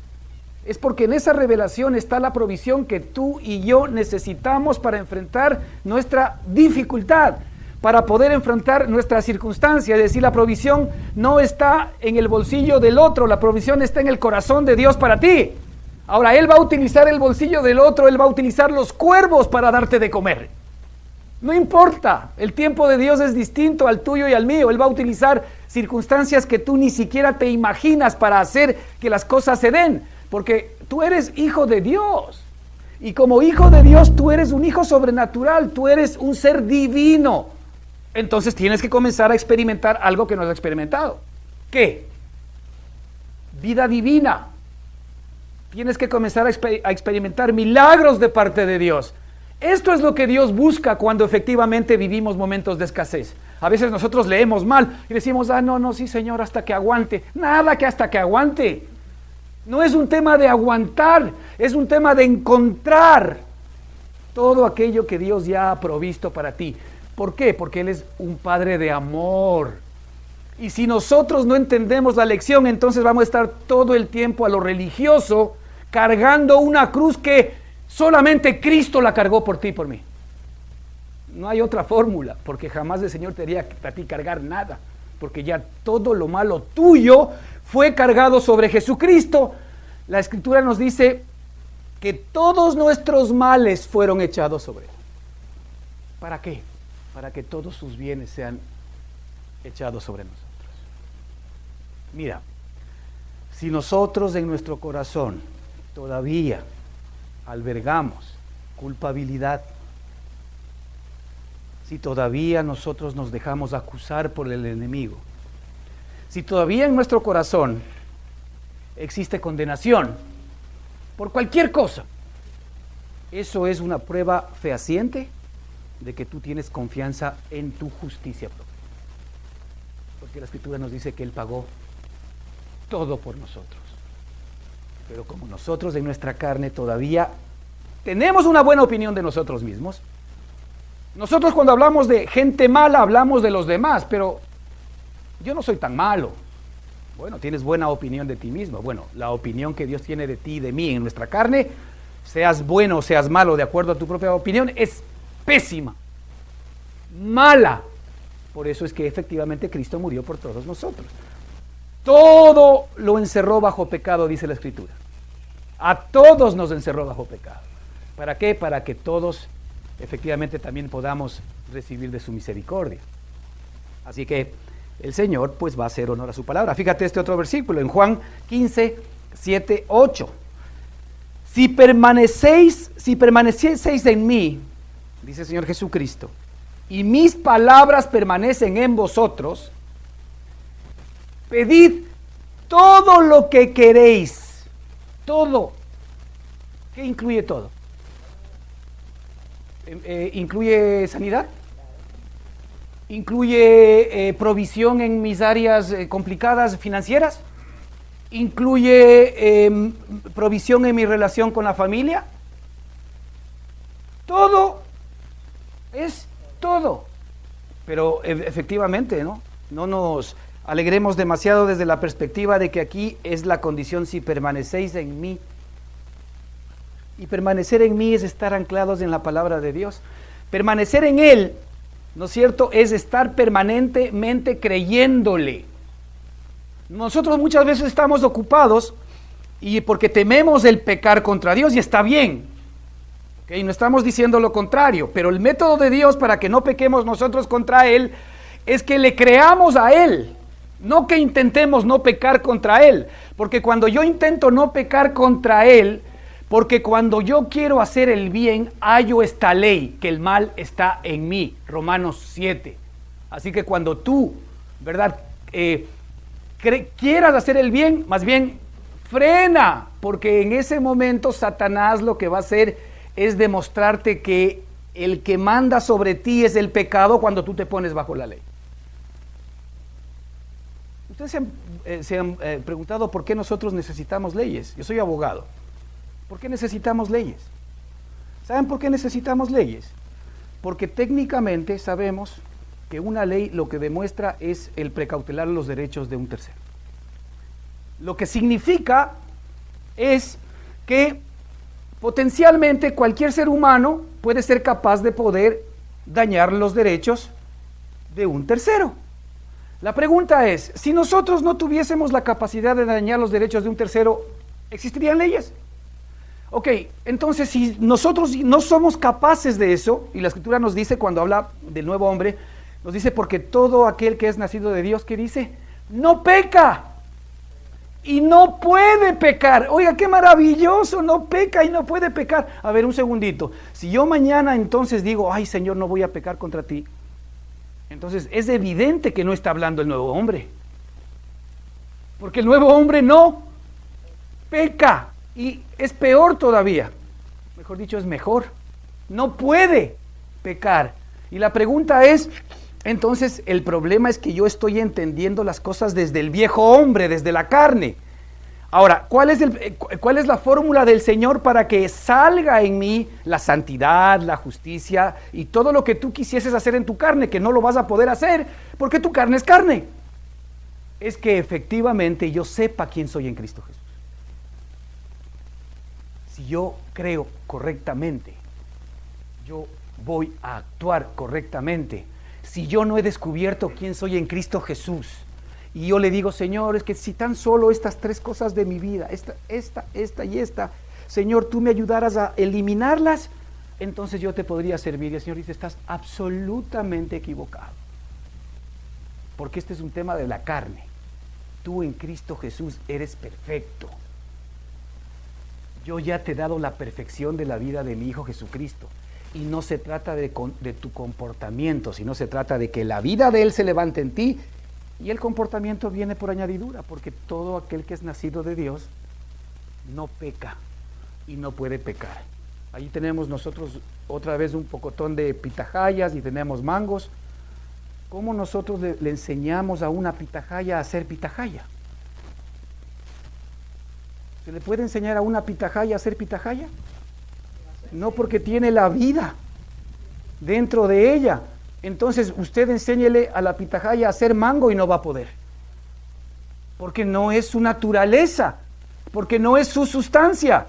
es porque en esa revelación está la provisión que tú y yo necesitamos para enfrentar nuestra dificultad, para poder enfrentar nuestra circunstancia. Es decir, la provisión no está en el bolsillo del otro, la provisión está en el corazón de Dios para ti. Ahora, Él va a utilizar el bolsillo del otro, Él va a utilizar los cuervos para darte de comer. No importa, el tiempo de Dios es distinto al tuyo y al mío. Él va a utilizar circunstancias que tú ni siquiera te imaginas para hacer que las cosas se den, porque tú eres hijo de Dios. Y como hijo de Dios, tú eres un hijo sobrenatural, tú eres un ser divino. Entonces tienes que comenzar a experimentar algo que no has experimentado. ¿Qué? Vida divina. Tienes que comenzar a experimentar milagros de parte de Dios. Esto es lo que Dios busca cuando efectivamente vivimos momentos de escasez. A veces nosotros leemos mal y decimos, no, sí Señor, hasta que aguante. Nada que hasta que aguante. No es un tema de aguantar, es un tema de encontrar todo aquello que Dios ya ha provisto para ti. ¿Por qué? Porque Él es un Padre de amor. Y si nosotros no entendemos la lección, entonces vamos a estar todo el tiempo a lo religioso, cargando una cruz que solamente Cristo la cargó por ti y por mí. No hay otra fórmula, porque jamás el Señor te haría a ti cargar nada, porque ya todo lo malo tuyo fue cargado sobre Jesucristo. La Escritura nos dice que todos nuestros males fueron echados sobre Él. ¿Para qué? Para que todos sus bienes sean echados sobre nosotros. Mira, si nosotros en nuestro corazón todavía albergamos culpabilidad, si todavía nosotros nos dejamos acusar por el enemigo, si todavía en nuestro corazón existe condenación por cualquier cosa, eso es una prueba fehaciente de que tú tienes confianza en tu justicia propia. Porque la Escritura nos dice que Él pagó todo por nosotros. Pero como nosotros en nuestra carne todavía tenemos una buena opinión de nosotros mismos, nosotros cuando hablamos de gente mala hablamos de los demás, pero yo no soy tan malo. Bueno, tienes buena opinión de ti mismo. Bueno, la opinión que Dios tiene de ti y de mí en nuestra carne, seas bueno o seas malo de acuerdo a tu propia opinión, es pésima, mala. Por eso es que efectivamente Cristo murió por todos nosotros. Todo lo encerró bajo pecado, dice la Escritura. A todos nos encerró bajo pecado. ¿Para qué? Para que todos efectivamente también podamos recibir de su misericordia. Así que el Señor pues va a hacer honor a su palabra. Fíjate este otro versículo en Juan 15, 7, 8. Si permanecieseis en mí, dice el Señor Jesucristo, y mis palabras permanecen en vosotros, pedid todo lo que queréis. Todo. ¿Qué incluye todo? ¿Incluye sanidad? ¿Incluye provisión en mis áreas complicadas financieras? ¿Incluye provisión en mi relación con la familia? Todo es todo. Pero efectivamente, no nos alegremos demasiado desde la perspectiva de que aquí es la condición si permanecéis en mí. Y permanecer en mí es estar anclados en la palabra de Dios. Permanecer en Él, ¿no es cierto?, es estar permanentemente creyéndole. Nosotros muchas veces estamos ocupados y porque tememos el pecar contra Dios, y está bien, ¿okay? No estamos diciendo lo contrario, pero el método de Dios para que no pequemos nosotros contra Él es que le creamos a Él, no que intentemos no pecar contra Él, porque cuando yo intento no pecar contra Él, porque cuando yo quiero hacer el bien, hallo esta ley, que el mal está en mí, Romanos 7. Así que cuando tú, ¿verdad?, quieras hacer el bien, más bien frena, porque en ese momento Satanás lo que va a hacer es demostrarte que el que manda sobre ti es el pecado cuando tú te pones bajo la ley. Ustedes se han preguntado por qué nosotros necesitamos leyes. Yo soy abogado. ¿Por qué necesitamos leyes? ¿Saben por qué necesitamos leyes? Porque técnicamente sabemos que una ley lo que demuestra es el precautelar los derechos de un tercero. Lo que significa es que potencialmente cualquier ser humano puede ser capaz de poder dañar los derechos de un tercero. La pregunta es, si nosotros no tuviésemos la capacidad de dañar los derechos de un tercero, ¿existirían leyes? Ok, entonces si nosotros no somos capaces de eso, y la Escritura nos dice cuando habla del nuevo hombre, nos dice porque todo aquel que es nacido de Dios, ¿qué dice? No peca y no puede pecar. Oiga, qué maravilloso, no peca y no puede pecar. A ver, un segundito, si yo mañana entonces digo, ay Señor, no voy a pecar contra ti, entonces es evidente que no está hablando el nuevo hombre, porque el nuevo hombre no peca. Y es peor todavía, mejor dicho, es mejor, no puede pecar. Y la pregunta es, entonces el problema es que yo estoy entendiendo las cosas desde el viejo hombre, desde la carne. Ahora, ¿cuál es la fórmula del Señor para que salga en mí la santidad, la justicia y todo lo que tú quisieses hacer en tu carne, que no lo vas a poder hacer porque tu carne es carne? Es que efectivamente yo sepa quién soy en Cristo Jesús. Si yo creo correctamente, yo voy a actuar correctamente. Si yo no he descubierto quién soy en Cristo Jesús, y yo le digo, Señor, es que si tan solo estas tres cosas de mi vida, esta y esta, Señor, tú me ayudaras a eliminarlas, entonces yo te podría servir. Y el Señor dice, estás absolutamente equivocado. Porque este es un tema de la carne. Tú en Cristo Jesús eres perfecto. Yo ya te he dado la perfección de la vida de mi Hijo Jesucristo. Y no se trata de tu comportamiento, sino se trata de que la vida de Él se levante en ti y el comportamiento viene por añadidura, porque todo aquel que es nacido de Dios no peca y no puede pecar. Ahí tenemos nosotros otra vez un pocotón de pitahayas y tenemos mangos. ¿Cómo nosotros le enseñamos a una pitahaya a hacer pitahaya? ¿Se le puede enseñar a una pitahaya a hacer pitahaya? No, porque tiene la vida dentro de ella. Entonces usted enséñele a la pitahaya a hacer mango y no va a poder. Porque no es su naturaleza, porque no es su sustancia.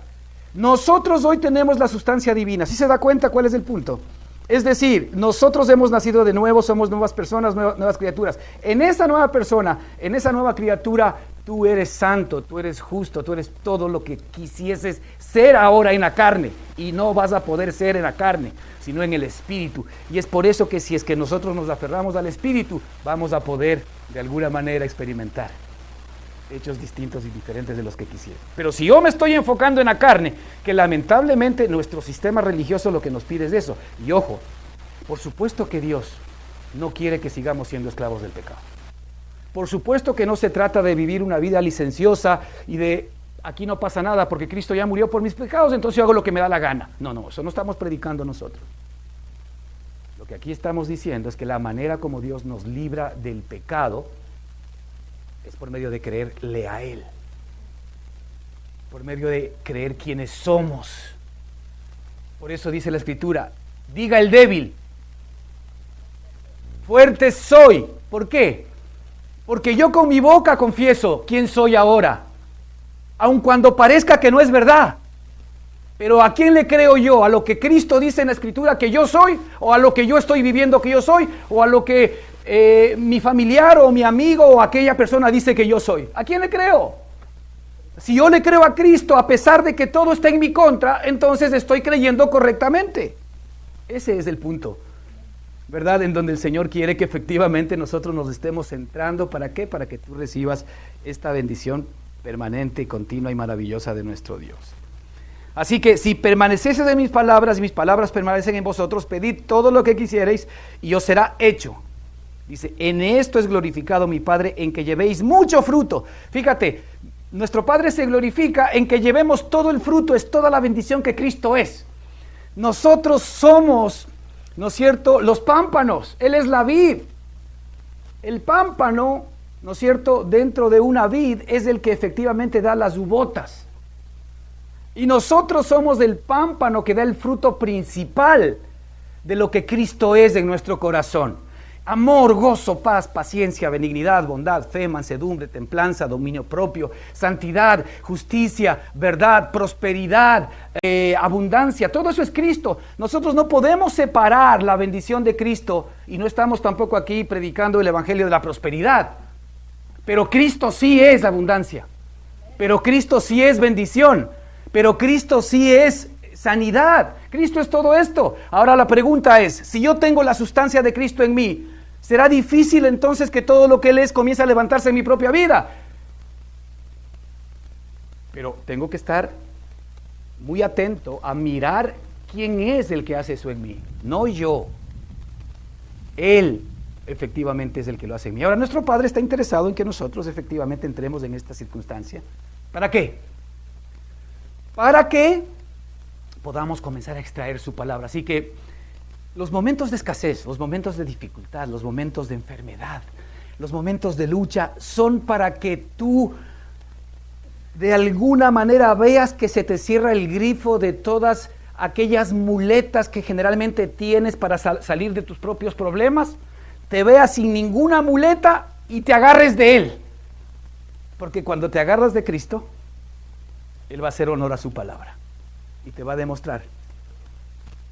Nosotros hoy tenemos la sustancia divina. ¿Sí se da cuenta cuál es el punto? Es decir, nosotros hemos nacido de nuevo, somos nuevas personas, nuevas criaturas. En esa nueva persona, en esa nueva criatura, tú eres santo, tú eres justo, tú eres todo lo que quisieses ser ahora en la carne. Y no vas a poder ser en la carne, sino en el Espíritu. Y es por eso que si es que nosotros nos aferramos al Espíritu, vamos a poder de alguna manera experimentar hechos distintos y diferentes de los que quisiera. Pero si yo me estoy enfocando en la carne, que lamentablemente nuestro sistema religioso lo que nos pide es eso. Y ojo, por supuesto que Dios no quiere que sigamos siendo esclavos del pecado. Por supuesto que no se trata de vivir una vida licenciosa y de aquí no pasa nada porque Cristo ya murió por mis pecados, entonces yo hago lo que me da la gana. No, eso no estamos predicando nosotros. Lo que aquí estamos diciendo es que la manera como Dios nos libra del pecado es por medio de creerle a Él, por medio de creer quiénes somos. Por eso dice la Escritura, diga el débil, fuerte soy. ¿Por qué? Porque yo con mi boca confieso quién soy ahora, aun cuando parezca que no es verdad. Pero ¿a quién le creo yo? ¿A lo que Cristo dice en la Escritura que yo soy? ¿O a lo que yo estoy viviendo que yo soy? ¿O a lo que mi familiar o mi amigo o aquella persona dice que yo soy? ¿A quién le creo? Si yo le creo a Cristo a pesar de que todo está en mi contra, entonces estoy creyendo correctamente. Ese es el punto, ¿verdad? En donde el Señor quiere que efectivamente nosotros nos estemos centrando. ¿Para qué? Para que tú recibas esta bendición permanente, continua y maravillosa de nuestro Dios. Así que si permaneceses en mis palabras y mis palabras permanecen en vosotros, pedid todo lo que quisierais y os será hecho. Dice, en esto es glorificado mi Padre, en que llevéis mucho fruto. Fíjate, nuestro Padre se glorifica en que llevemos todo el fruto, es toda la bendición que Cristo es. Nosotros somos, ¿no es cierto?, los pámpanos, Él es la vid. El pámpano, ¿no es cierto?, dentro de una vid es el que efectivamente da las ubotas. Y nosotros somos el pámpano que da el fruto principal de lo que Cristo es en nuestro corazón. Amor, gozo, paz, paciencia, benignidad, bondad, fe, mansedumbre, templanza, dominio propio, santidad, justicia, verdad, prosperidad, abundancia. Todo eso es Cristo. Nosotros no podemos separar la bendición de Cristo y no estamos tampoco aquí predicando el evangelio de la prosperidad. Pero Cristo sí es abundancia. Pero Cristo sí es bendición. Pero Cristo sí es sanidad. Cristo es todo esto. Ahora la pregunta es, si yo tengo la sustancia de Cristo en mí, ¿será difícil entonces que todo lo que Él es comience a levantarse en mi propia vida? Pero tengo que estar muy atento a mirar quién es el que hace eso en mí, no yo. Él efectivamente es el que lo hace en mí. Ahora nuestro Padre está interesado en que nosotros efectivamente entremos en esta circunstancia. ¿Para qué? Para que podamos comenzar a extraer su palabra. Así que los momentos de escasez, los momentos de dificultad, los momentos de enfermedad, los momentos de lucha son para que tú de alguna manera veas que se te cierra el grifo de todas aquellas muletas que generalmente tienes para salir de tus propios problemas, te veas sin ninguna muleta y te agarres de Él. Porque cuando te agarras de Cristo, Él va a hacer honor a su palabra y te va a demostrar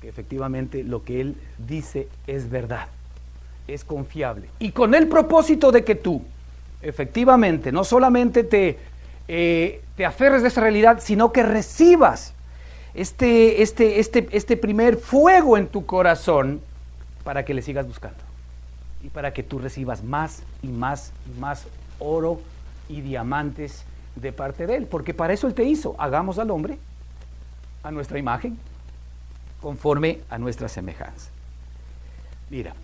que efectivamente lo que Él dice es verdad, es confiable. Y con el propósito de que tú efectivamente no solamente te aferres de esa realidad, sino que recibas este primer fuego en tu corazón para que le sigas buscando y para que tú recibas más y más y más oro y diamantes de parte de Él, porque para eso Él te hizo. Hagamos al hombre a nuestra imagen, conforme a nuestra semejanza. Mira,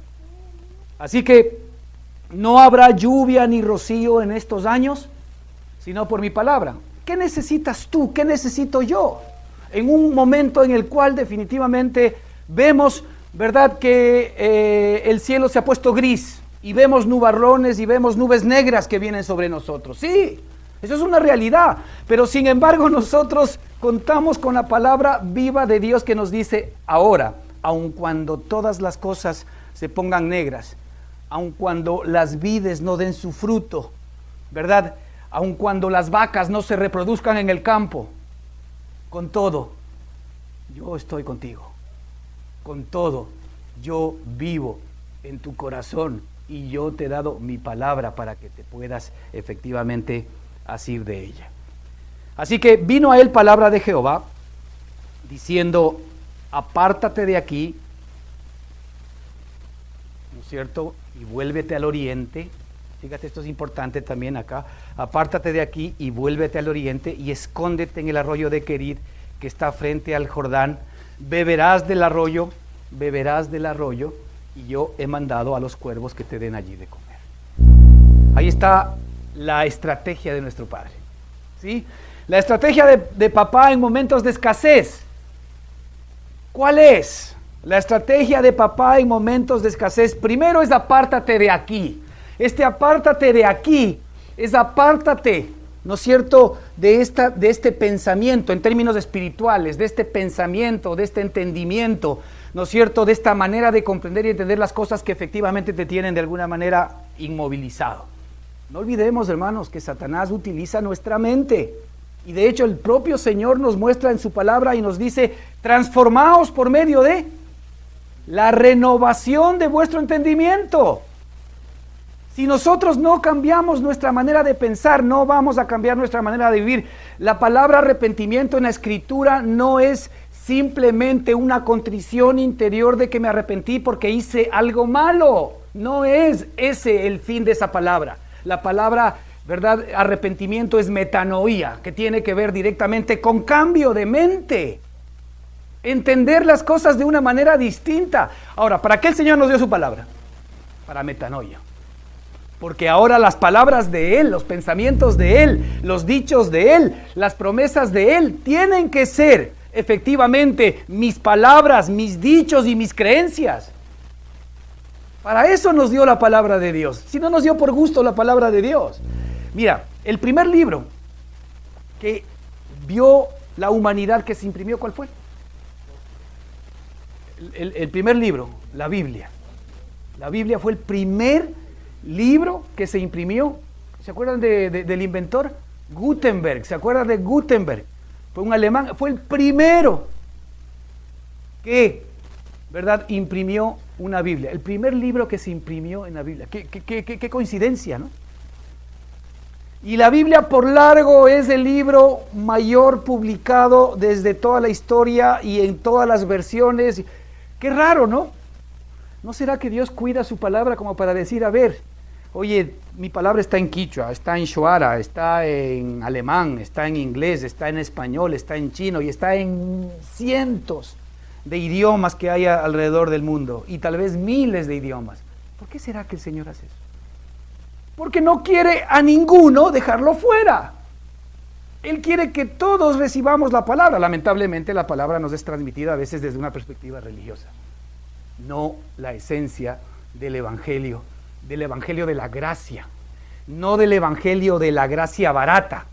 así que no habrá lluvia ni rocío en estos años, sino por mi palabra. ¿Qué necesitas tú? ¿Qué necesito yo? En un momento en el cual definitivamente vemos, ¿verdad?, que el cielo se ha puesto gris y vemos nubarrones y vemos nubes negras que vienen sobre nosotros. Sí, eso es una realidad, pero sin embargo nosotros contamos con la palabra viva de Dios que nos dice ahora, aun cuando todas las cosas se pongan negras, aun cuando las vides no den su fruto, ¿verdad?, aun cuando las vacas no se reproduzcan en el campo, con todo, yo estoy contigo. Con todo, yo vivo en tu corazón y yo te he dado mi palabra para que te puedas efectivamente asir de ella. Así que vino a él palabra de Jehová diciendo, apártate de aquí, ¿no es cierto?, y vuélvete al oriente. Fíjate, esto es importante también acá. Apártate de aquí y vuélvete al oriente y escóndete en el arroyo de Querid, que está frente al Jordán. Beberás del arroyo, y yo he mandado a los cuervos que te den allí de comer. Ahí está la estrategia de nuestro Padre, ¿sí? La estrategia de papá en momentos de escasez. ¿Cuál es? La estrategia de papá en momentos de escasez, primero es apártate de aquí. Apártate de aquí es apártate, ¿no es cierto?, de este pensamiento en términos espirituales, de este pensamiento, de este entendimiento, ¿no es cierto?, de esta manera de comprender y entender las cosas que efectivamente te tienen de alguna manera inmovilizado. No olvidemos, hermanos, que Satanás utiliza nuestra mente. Y de hecho el propio Señor nos muestra en su palabra y nos dice, transformaos por medio de la renovación de vuestro entendimiento. Si nosotros no cambiamos nuestra manera de pensar, no vamos a cambiar nuestra manera de vivir. La palabra arrepentimiento en la Escritura no es simplemente una contrición interior de que me arrepentí porque hice algo malo. No es ese el fin de esa palabra. La palabra, ¿verdad?, arrepentimiento es metanoía, que tiene que ver directamente con cambio de mente. Entender las cosas de una manera distinta. Ahora, ¿para qué el Señor nos dio su palabra? Para metanoia. Porque ahora las palabras de Él, los pensamientos de Él, los dichos de Él, las promesas de Él, tienen que ser efectivamente mis palabras, mis dichos y mis creencias. Para eso nos dio la palabra de Dios. Si no nos dio por gusto la palabra de Dios. Mira, el primer libro que vio la humanidad que se imprimió, ¿cuál fue? El primer libro, la Biblia. La Biblia fue el primer libro que se imprimió. ¿Se acuerdan del inventor? Gutenberg. ¿Se acuerdan de Gutenberg? Fue un alemán, fue el primero que, ¿verdad?, imprimió una Biblia. El primer libro que se imprimió en la Biblia. Qué coincidencia, ¿no? Y la Biblia por largo es el libro mayor publicado desde toda la historia y en todas las versiones. Qué raro, ¿no? ¿No será que Dios cuida su palabra como para decir, a ver, oye, mi palabra está en quichua, está en shuara, está en alemán, está en inglés, está en español, está en chino y está en cientos de idiomas que hay alrededor del mundo y tal vez miles de idiomas? ¿Por qué será que el Señor hace eso? Porque no quiere a ninguno dejarlo fuera. Él quiere que todos recibamos la palabra. Lamentablemente la palabra nos es transmitida a veces desde una perspectiva religiosa, no la esencia del evangelio de la gracia, no del evangelio de la gracia barata,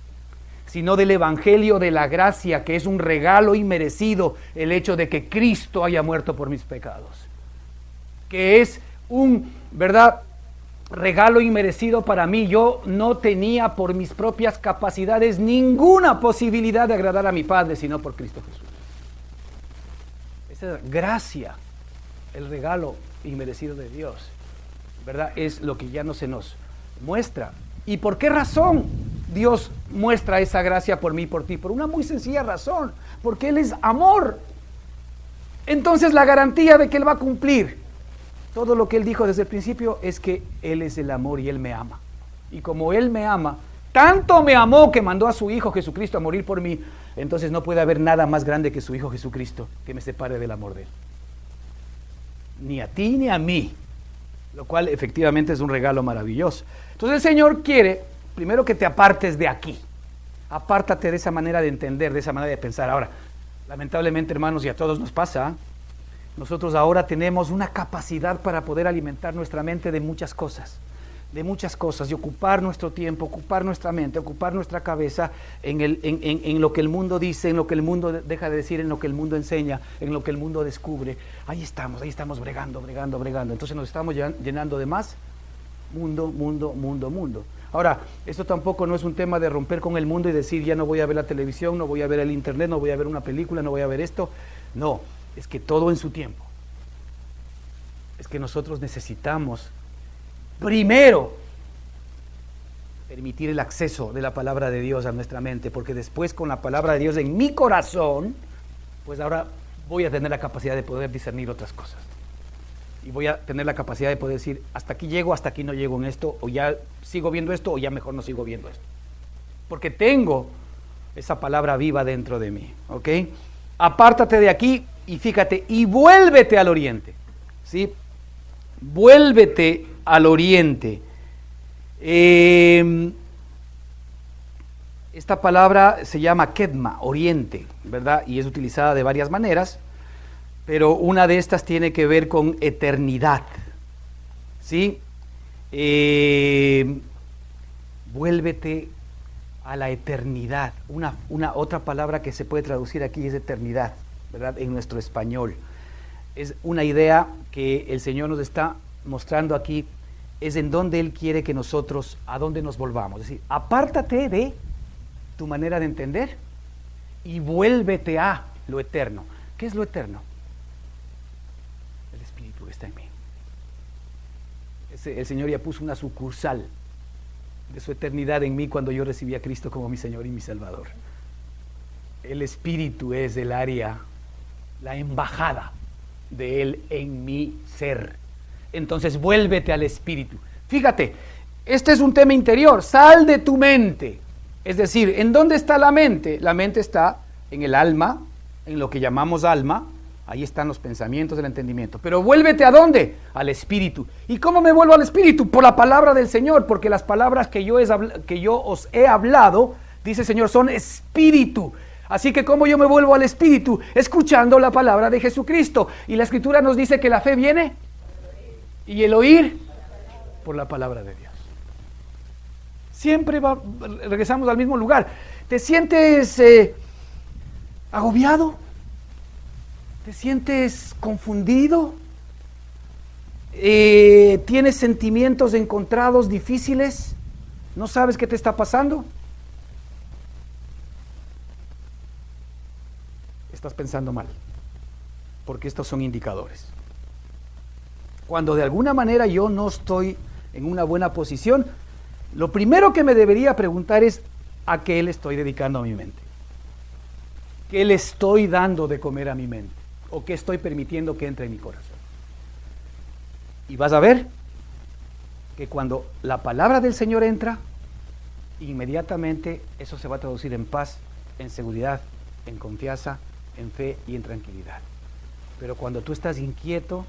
sino del evangelio de la gracia, que es un regalo inmerecido, el hecho de que Cristo haya muerto por mis pecados, que es un, ¿verdad?, regalo inmerecido para mí. Yo no tenía por mis propias capacidades ninguna posibilidad de agradar a mi Padre, sino por Cristo Jesús. Esa gracia, el regalo inmerecido de Dios, ¿verdad?, es lo que ya no se nos muestra. ¿Y por qué razón Dios muestra esa gracia por mí y por ti? Por una muy sencilla razón, porque Él es amor. Entonces la garantía de que Él va a cumplir todo lo que Él dijo desde el principio es que Él es el amor y Él me ama. Y como Él me ama, tanto me amó que mandó a su Hijo Jesucristo a morir por mí, entonces no puede haber nada más grande que su Hijo Jesucristo que me separe del amor de Él. Ni a ti ni a mí, lo cual efectivamente es un regalo maravilloso. Entonces el Señor quiere, primero, que te apartes de aquí. Apártate de esa manera de entender, de esa manera de pensar. Ahora, lamentablemente, hermanos, y a todos nos pasa, nosotros ahora tenemos una capacidad para poder alimentar nuestra mente de muchas cosas, y ocupar nuestro tiempo, ocupar nuestra mente, ocupar nuestra cabeza en lo que el mundo dice, en lo que el mundo deja de decir, en lo que el mundo enseña, en lo que el mundo descubre. Ahí estamos bregando. Entonces nos estamos llenando de más mundo. Ahora, esto tampoco no es un tema de romper con el mundo y decir, ya no voy a ver la televisión, no voy a ver el internet, no voy a ver una película, no voy a ver esto. No, es que todo en su tiempo. Es que nosotros necesitamos primero permitir el acceso de la palabra de Dios a nuestra mente, porque después, con la palabra de Dios en mi corazón, pues ahora voy a tener la capacidad de poder discernir otras cosas. Y voy a tener la capacidad de poder decir, hasta aquí llego, hasta aquí no llego en esto, o ya sigo viendo esto, o ya mejor no sigo viendo esto. Porque tengo esa palabra viva dentro de mí, ¿ok? Apártate de aquí y fíjate, y vuélvete al oriente, ¿sí? Vuélvete al oriente. Esta palabra se llama kedma, oriente, ¿verdad? Y es utilizada de varias maneras. pero una de estas tiene que ver con eternidad. ¿Sí? Vuélvete a la eternidad. Una otra palabra que se puede traducir aquí es eternidad, ¿verdad? En nuestro español. Es una idea que el Señor nos está mostrando aquí, es en donde Él quiere que nosotros, a dónde nos volvamos. Es decir, apártate de tu manera de entender y vuélvete a lo eterno. ¿Qué es lo eterno? El Espíritu que está en mí. El Señor ya puso una sucursal de su eternidad en mí cuando yo recibí a Cristo como mi Señor y mi Salvador. El Espíritu es el área, la embajada de Él en mi ser. Entonces vuélvete al Espíritu. Fíjate, este es un tema interior. Sal de tu mente. Es decir, ¿en dónde está la mente? La mente está en el alma, en lo que llamamos alma. Ahí están los pensamientos del entendimiento. Pero vuélvete ¿a dónde? Al Espíritu. ¿Y cómo me vuelvo al Espíritu? Por la palabra del Señor, porque las palabras que yo os he hablado, dice el Señor, son Espíritu. Así que ¿cómo yo me vuelvo al Espíritu? Escuchando la palabra de Jesucristo. Y la Escritura nos dice que la fe viene y el oír por la palabra de Dios. Siempre regresamos al mismo lugar. ¿Te sientes agobiado? ¿Te sientes confundido? ¿Tienes sentimientos encontrados difíciles? ¿No sabes qué te está pasando? Estás pensando mal, porque estos son indicadores. Cuando de alguna manera yo no estoy en una buena posición, lo primero que me debería preguntar es ¿a qué le estoy dedicando a mi mente? ¿Qué le estoy dando de comer a mi mente? ¿O qué estoy permitiendo que entre en mi corazón? Y vas a ver que cuando la palabra del Señor entra, inmediatamente eso se va a traducir en paz, en seguridad, en confianza, en fe y en tranquilidad. Pero cuando tú estás inquieto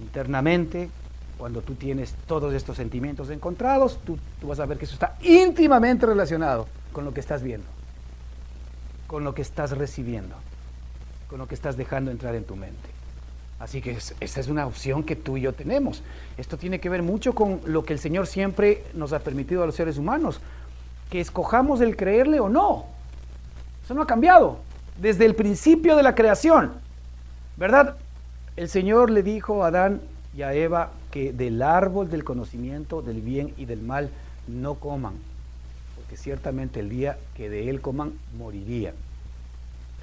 internamente, cuando tú tienes todos estos sentimientos encontrados, tú vas a ver que eso está íntimamente relacionado con lo que estás viendo, con lo que estás recibiendo, con lo que estás dejando entrar en tu mente. Así que esa es una opción que tú y yo tenemos. Esto tiene que ver mucho con lo que el Señor siempre nos ha permitido a los seres humanos, que escojamos el creerle o no. Eso no ha cambiado desde el principio de la creación, ¿verdad? El Señor le dijo a Adán y a Eva que del árbol del conocimiento del bien y del mal no coman, porque ciertamente el día que de él coman morirían.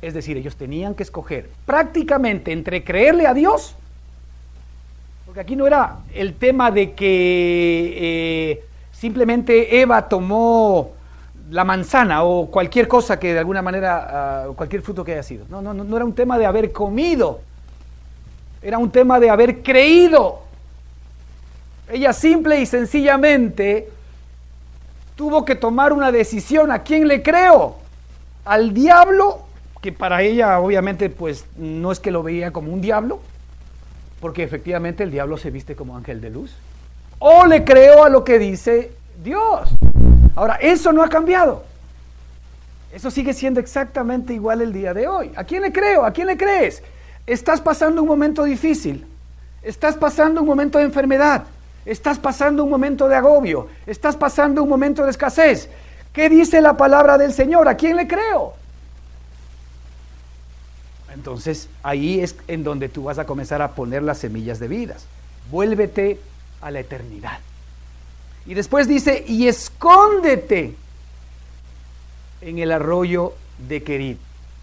Es decir, ellos tenían que escoger prácticamente entre creerle a Dios, porque aquí no era el tema de que simplemente Eva tomó la manzana o cualquier cosa que de alguna manera, cualquier fruto que haya sido. No era un tema de haber comido, era un tema de haber creído. Ella simple y sencillamente tuvo que tomar una decisión. ¿A quién le creo? ¿Al diablo? Que para ella obviamente pues no es que lo veía como un diablo, porque efectivamente el diablo se viste como ángel de luz. ¿O le creo a lo que dice Dios? Ahora, eso no ha cambiado. Eso sigue siendo exactamente igual el día de hoy. ¿A quién le creo? ¿A quién le crees? Estás pasando un momento difícil. Estás pasando un momento de enfermedad. Estás pasando un momento de agobio. Estás pasando un momento de escasez. ¿Qué dice la palabra del Señor? ¿A quién le creo? Entonces, ahí es en donde tú vas a comenzar a poner las semillas de vidas. Vuélvete a la eternidad. Y después dice, y escóndete en el arroyo de Querit.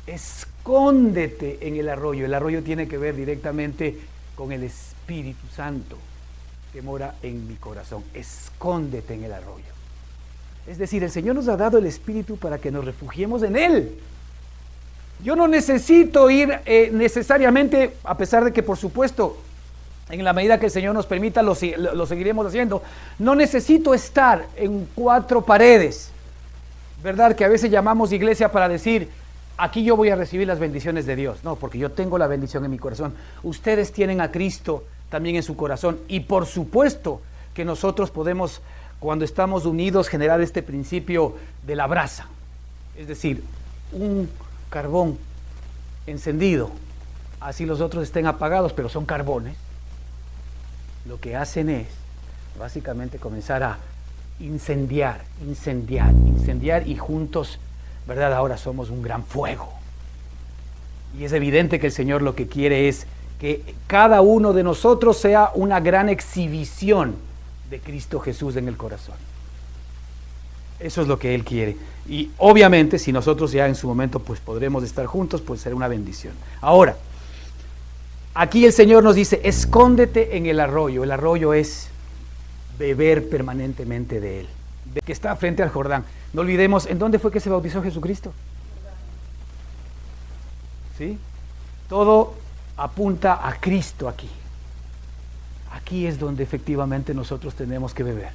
Escóndete en el arroyo. El arroyo tiene que ver directamente con el Espíritu Santo que mora en mi corazón. Escóndete en el arroyo. Es decir, el Señor nos ha dado el Espíritu para que nos refugiemos en Él. Yo no necesito ir necesariamente, a pesar de que por supuesto, en la medida que el Señor nos permita, lo seguiremos haciendo. No necesito estar en cuatro paredes, ¿verdad? Que a veces llamamos iglesia para decir, aquí yo voy a recibir las bendiciones de Dios. No, porque yo tengo la bendición en mi corazón. Ustedes tienen a Cristo también en su corazón. Y por supuesto que nosotros podemos, cuando estamos unidos, generar este principio de la brasa. Es decir, un carbón encendido así los otros estén apagados, pero son carbones, lo que hacen es básicamente comenzar a incendiar y juntos, ¿verdad? Ahora somos un gran fuego. Y es evidente que el Señor lo que quiere es que cada uno de nosotros sea una gran exhibición de Cristo Jesús en el corazón. Eso es lo que Él quiere. Y obviamente si nosotros ya en su momento pues podremos estar juntos, pues será una bendición. Ahora, aquí el Señor nos dice, escóndete en el arroyo. El arroyo es beber permanentemente de Él, de que está frente al Jordán. No olvidemos, ¿en dónde fue que se bautizó Jesucristo? ¿Sí? Todo apunta a Cristo aquí. Aquí es donde efectivamente nosotros tenemos que beber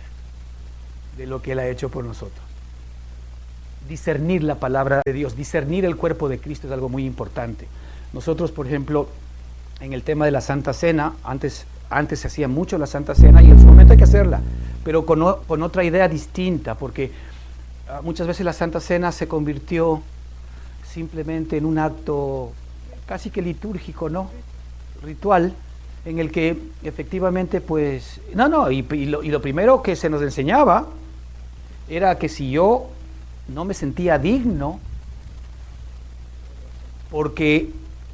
de lo que Él ha hecho por nosotros. Discernir la palabra de Dios, discernir el cuerpo de Cristo es algo muy importante. Nosotros, por ejemplo, en el tema de la Santa Cena, antes se hacía mucho la Santa Cena y en su momento hay que hacerla, pero con otra idea distinta, porque muchas veces la Santa Cena se convirtió simplemente en un acto casi que litúrgico, ¿no? Ritual, en el que efectivamente pues, y lo primero que se nos enseñaba era que si yo no me sentía digno, porque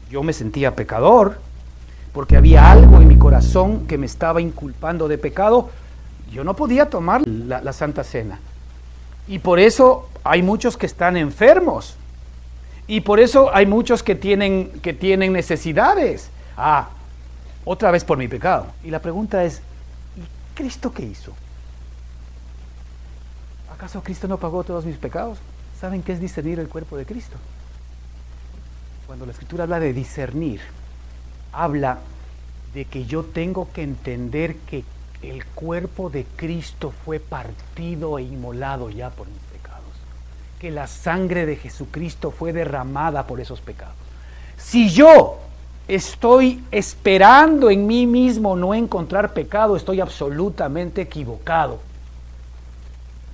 yo me sentía pecador, porque había algo en mi corazón que me estaba inculpando de pecado, yo no podía tomar la Santa Cena. Y por eso hay muchos que están enfermos. Y por eso hay muchos que tienen necesidades. Otra vez por mi pecado. Y la pregunta es, ¿y Cristo qué hizo? ¿Acaso Cristo no pagó todos mis pecados? ¿Saben qué es discernir el cuerpo de Cristo? Cuando la Escritura habla de discernir, habla de que yo tengo que entender que el cuerpo de Cristo fue partido e inmolado ya por mis pecados, que la sangre de Jesucristo fue derramada por esos pecados. Si yo estoy esperando en mí mismo no encontrar pecado, estoy absolutamente equivocado,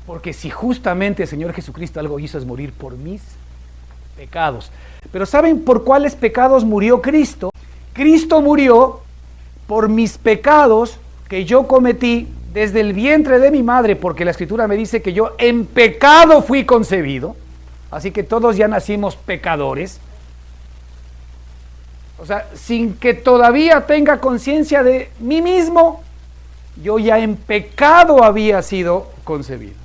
porque si justamente el Señor Jesucristo algo hizo es morir por mis pecados. Pero ¿saben por cuáles pecados murió Cristo? Cristo murió por mis pecados que yo cometí desde el vientre de mi madre, porque la Escritura me dice que yo en pecado fui concebido, así que todos ya nacimos pecadores. O sea, sin que todavía tenga conciencia de mí mismo, yo ya en pecado había sido concebido,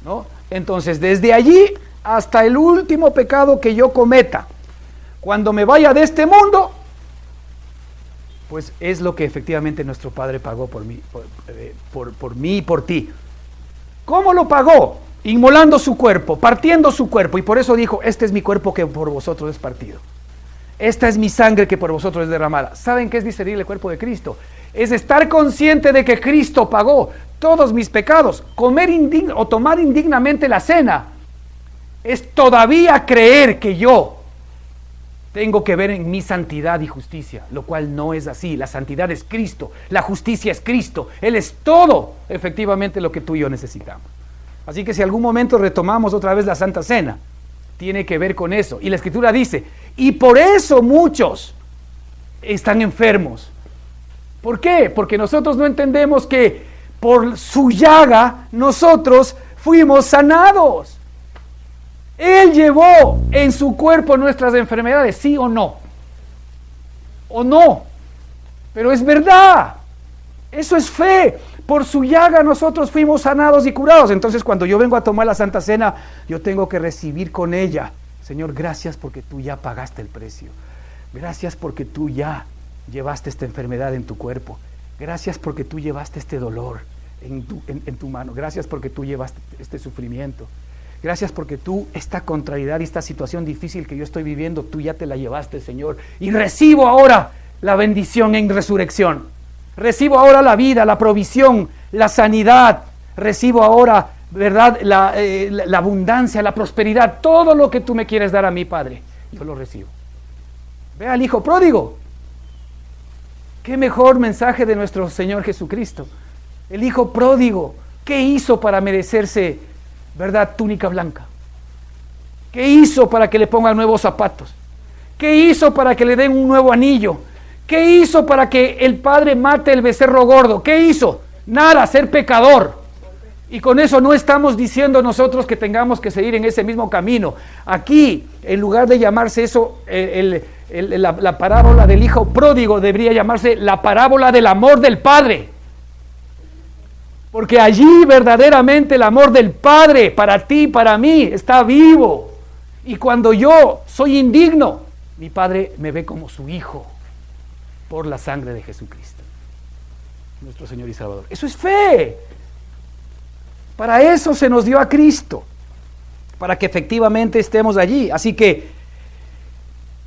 ¿no? Entonces, desde allí hasta el último pecado que yo cometa, cuando me vaya de este mundo, pues es lo que efectivamente nuestro Padre pagó por mí, por mí y por ti. ¿Cómo lo pagó? Inmolando su cuerpo, partiendo su cuerpo, y por eso dijo, este es mi cuerpo que por vosotros es partido. Esta es mi sangre que por vosotros es derramada. ¿Saben qué es discernir el cuerpo de Cristo? Es estar consciente de que Cristo pagó todos mis pecados. Comer o tomar indignamente la cena es todavía creer que yo tengo que ver en mi santidad y justicia, lo cual no es así. La santidad es Cristo, la justicia es Cristo. Él es todo efectivamente lo que tú y yo necesitamos. Así que si algún momento retomamos otra vez la Santa Cena, tiene que ver con eso. Y la Escritura dice, y por eso muchos están enfermos. ¿Por qué? Porque nosotros no entendemos que por su llaga nosotros fuimos sanados. Él llevó en su cuerpo nuestras enfermedades, ¿sí o no? ¿O no? Pero es verdad. Eso es fe. Por su llaga nosotros fuimos sanados y curados. Entonces cuando yo vengo a tomar la Santa Cena, yo tengo que recibir con ella, Señor, gracias porque tú ya pagaste el precio. Gracias porque tú ya llevaste esta enfermedad en tu cuerpo. Gracias porque tú llevaste este dolor en tu mano. Gracias porque tú llevaste este sufrimiento. Gracias porque tú, esta contrariedad y esta situación difícil que yo estoy viviendo, tú ya te la llevaste, Señor. Y recibo ahora la bendición en resurrección. Recibo ahora la vida, la provisión, la sanidad. Recibo ahora, ¿verdad?, la abundancia, la prosperidad. Todo lo que tú me quieres dar a mí, Padre, yo lo recibo. Ve al Hijo pródigo. Qué mejor mensaje de nuestro Señor Jesucristo. El Hijo pródigo, ¿qué hizo para merecerse, ¿verdad?, túnica blanca? ¿Qué hizo para que le pongan nuevos zapatos? ¿Qué hizo para que le den un nuevo anillo? ¿Qué hizo para que el padre mate el becerro gordo? ¿Qué hizo? Nada, ser pecador. Y con eso no estamos diciendo nosotros que tengamos que seguir en ese mismo camino. Aquí, en lugar de llamarse eso, la parábola del hijo pródigo, debería llamarse la parábola del amor del Padre. Porque allí verdaderamente el amor del Padre para ti, para mí, está vivo. Y cuando yo soy indigno, mi Padre me ve como su hijo por la sangre de Jesucristo, nuestro Señor y Salvador. Eso es fe. Para eso se nos dio a Cristo, para que efectivamente estemos allí. Así que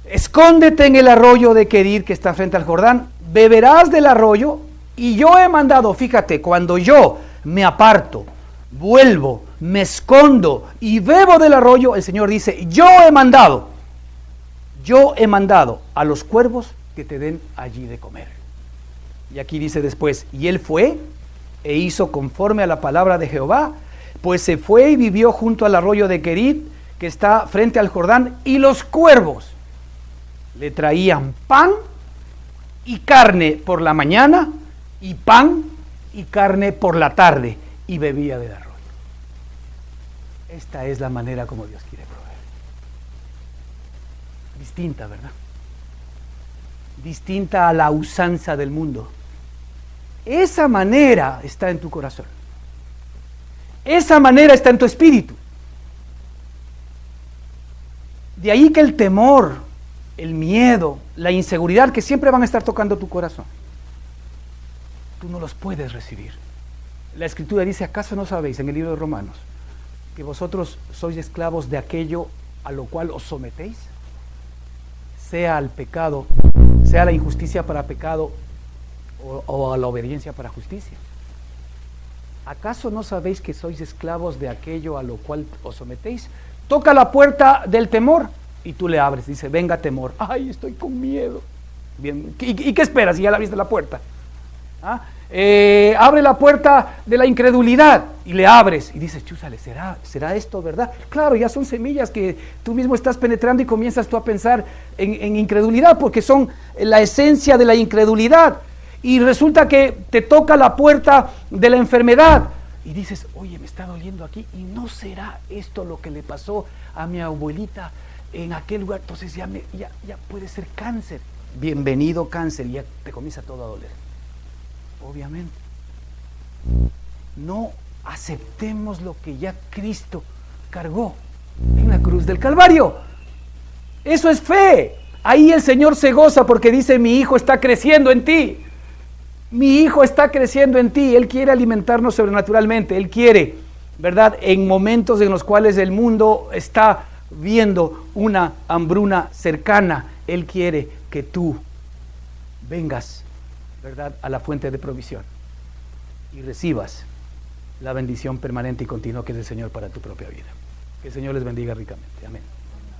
escóndete en el arroyo de Querid que está frente al Jordán, beberás del arroyo, y yo he mandado, fíjate, cuando yo me aparto, vuelvo, me escondo y bebo del arroyo, el Señor dice, yo he mandado a los cuervos que te den allí de comer. Y aquí dice después, y él fue e hizo conforme a la palabra de Jehová, pues se fue y vivió junto al arroyo de Querid, que está frente al Jordán, y los cuervos le traían pan y carne por la mañana, y pan y carne por la tarde, y bebía del arroyo. Esta es la manera como Dios quiere proveer. Distinta, ¿verdad? Distinta a la usanza del mundo. Esa manera está en tu corazón. Esa manera está en tu espíritu. De ahí que el temor, el miedo, la inseguridad que siempre van a estar tocando tu corazón, tú no los puedes recibir. La Escritura dice, ¿acaso no sabéis en el libro de Romanos que vosotros sois esclavos de aquello a lo cual os sometéis? Sea al pecado, sea a la injusticia para pecado o a la obediencia para justicia. ¿Acaso no sabéis que sois esclavos de aquello a lo cual os sometéis? Toca la puerta del temor y tú le abres. Dice, venga temor. Ay, estoy con miedo. Bien, ¿y qué esperas si ya la abriste la puerta? Abre la puerta de la incredulidad y le abres y dices, chúzale, ¿será esto verdad? Claro, ya son semillas que tú mismo estás penetrando y comienzas tú a pensar en incredulidad, porque son la esencia de la incredulidad. Y resulta que te toca la puerta de la enfermedad y dices, oye, me está doliendo aquí, y no será esto lo que le pasó a mi abuelita en aquel lugar, entonces ya puede ser cáncer. Bienvenido cáncer, y ya te comienza todo a doler. Obviamente. No aceptemos lo que ya Cristo cargó en la cruz del Calvario. Eso es fe. Ahí el Señor se goza porque dice, mi hijo está creciendo en ti. Mi hijo está creciendo en ti. Él quiere alimentarnos sobrenaturalmente. Él quiere, ¿verdad? En momentos en los cuales el mundo está viendo una hambruna cercana, Él quiere que tú vengas, ¿verdad?, a la fuente de provisión y recibas la bendición permanente y continua que es el Señor para tu propia vida. Que el Señor les bendiga ricamente. Amén.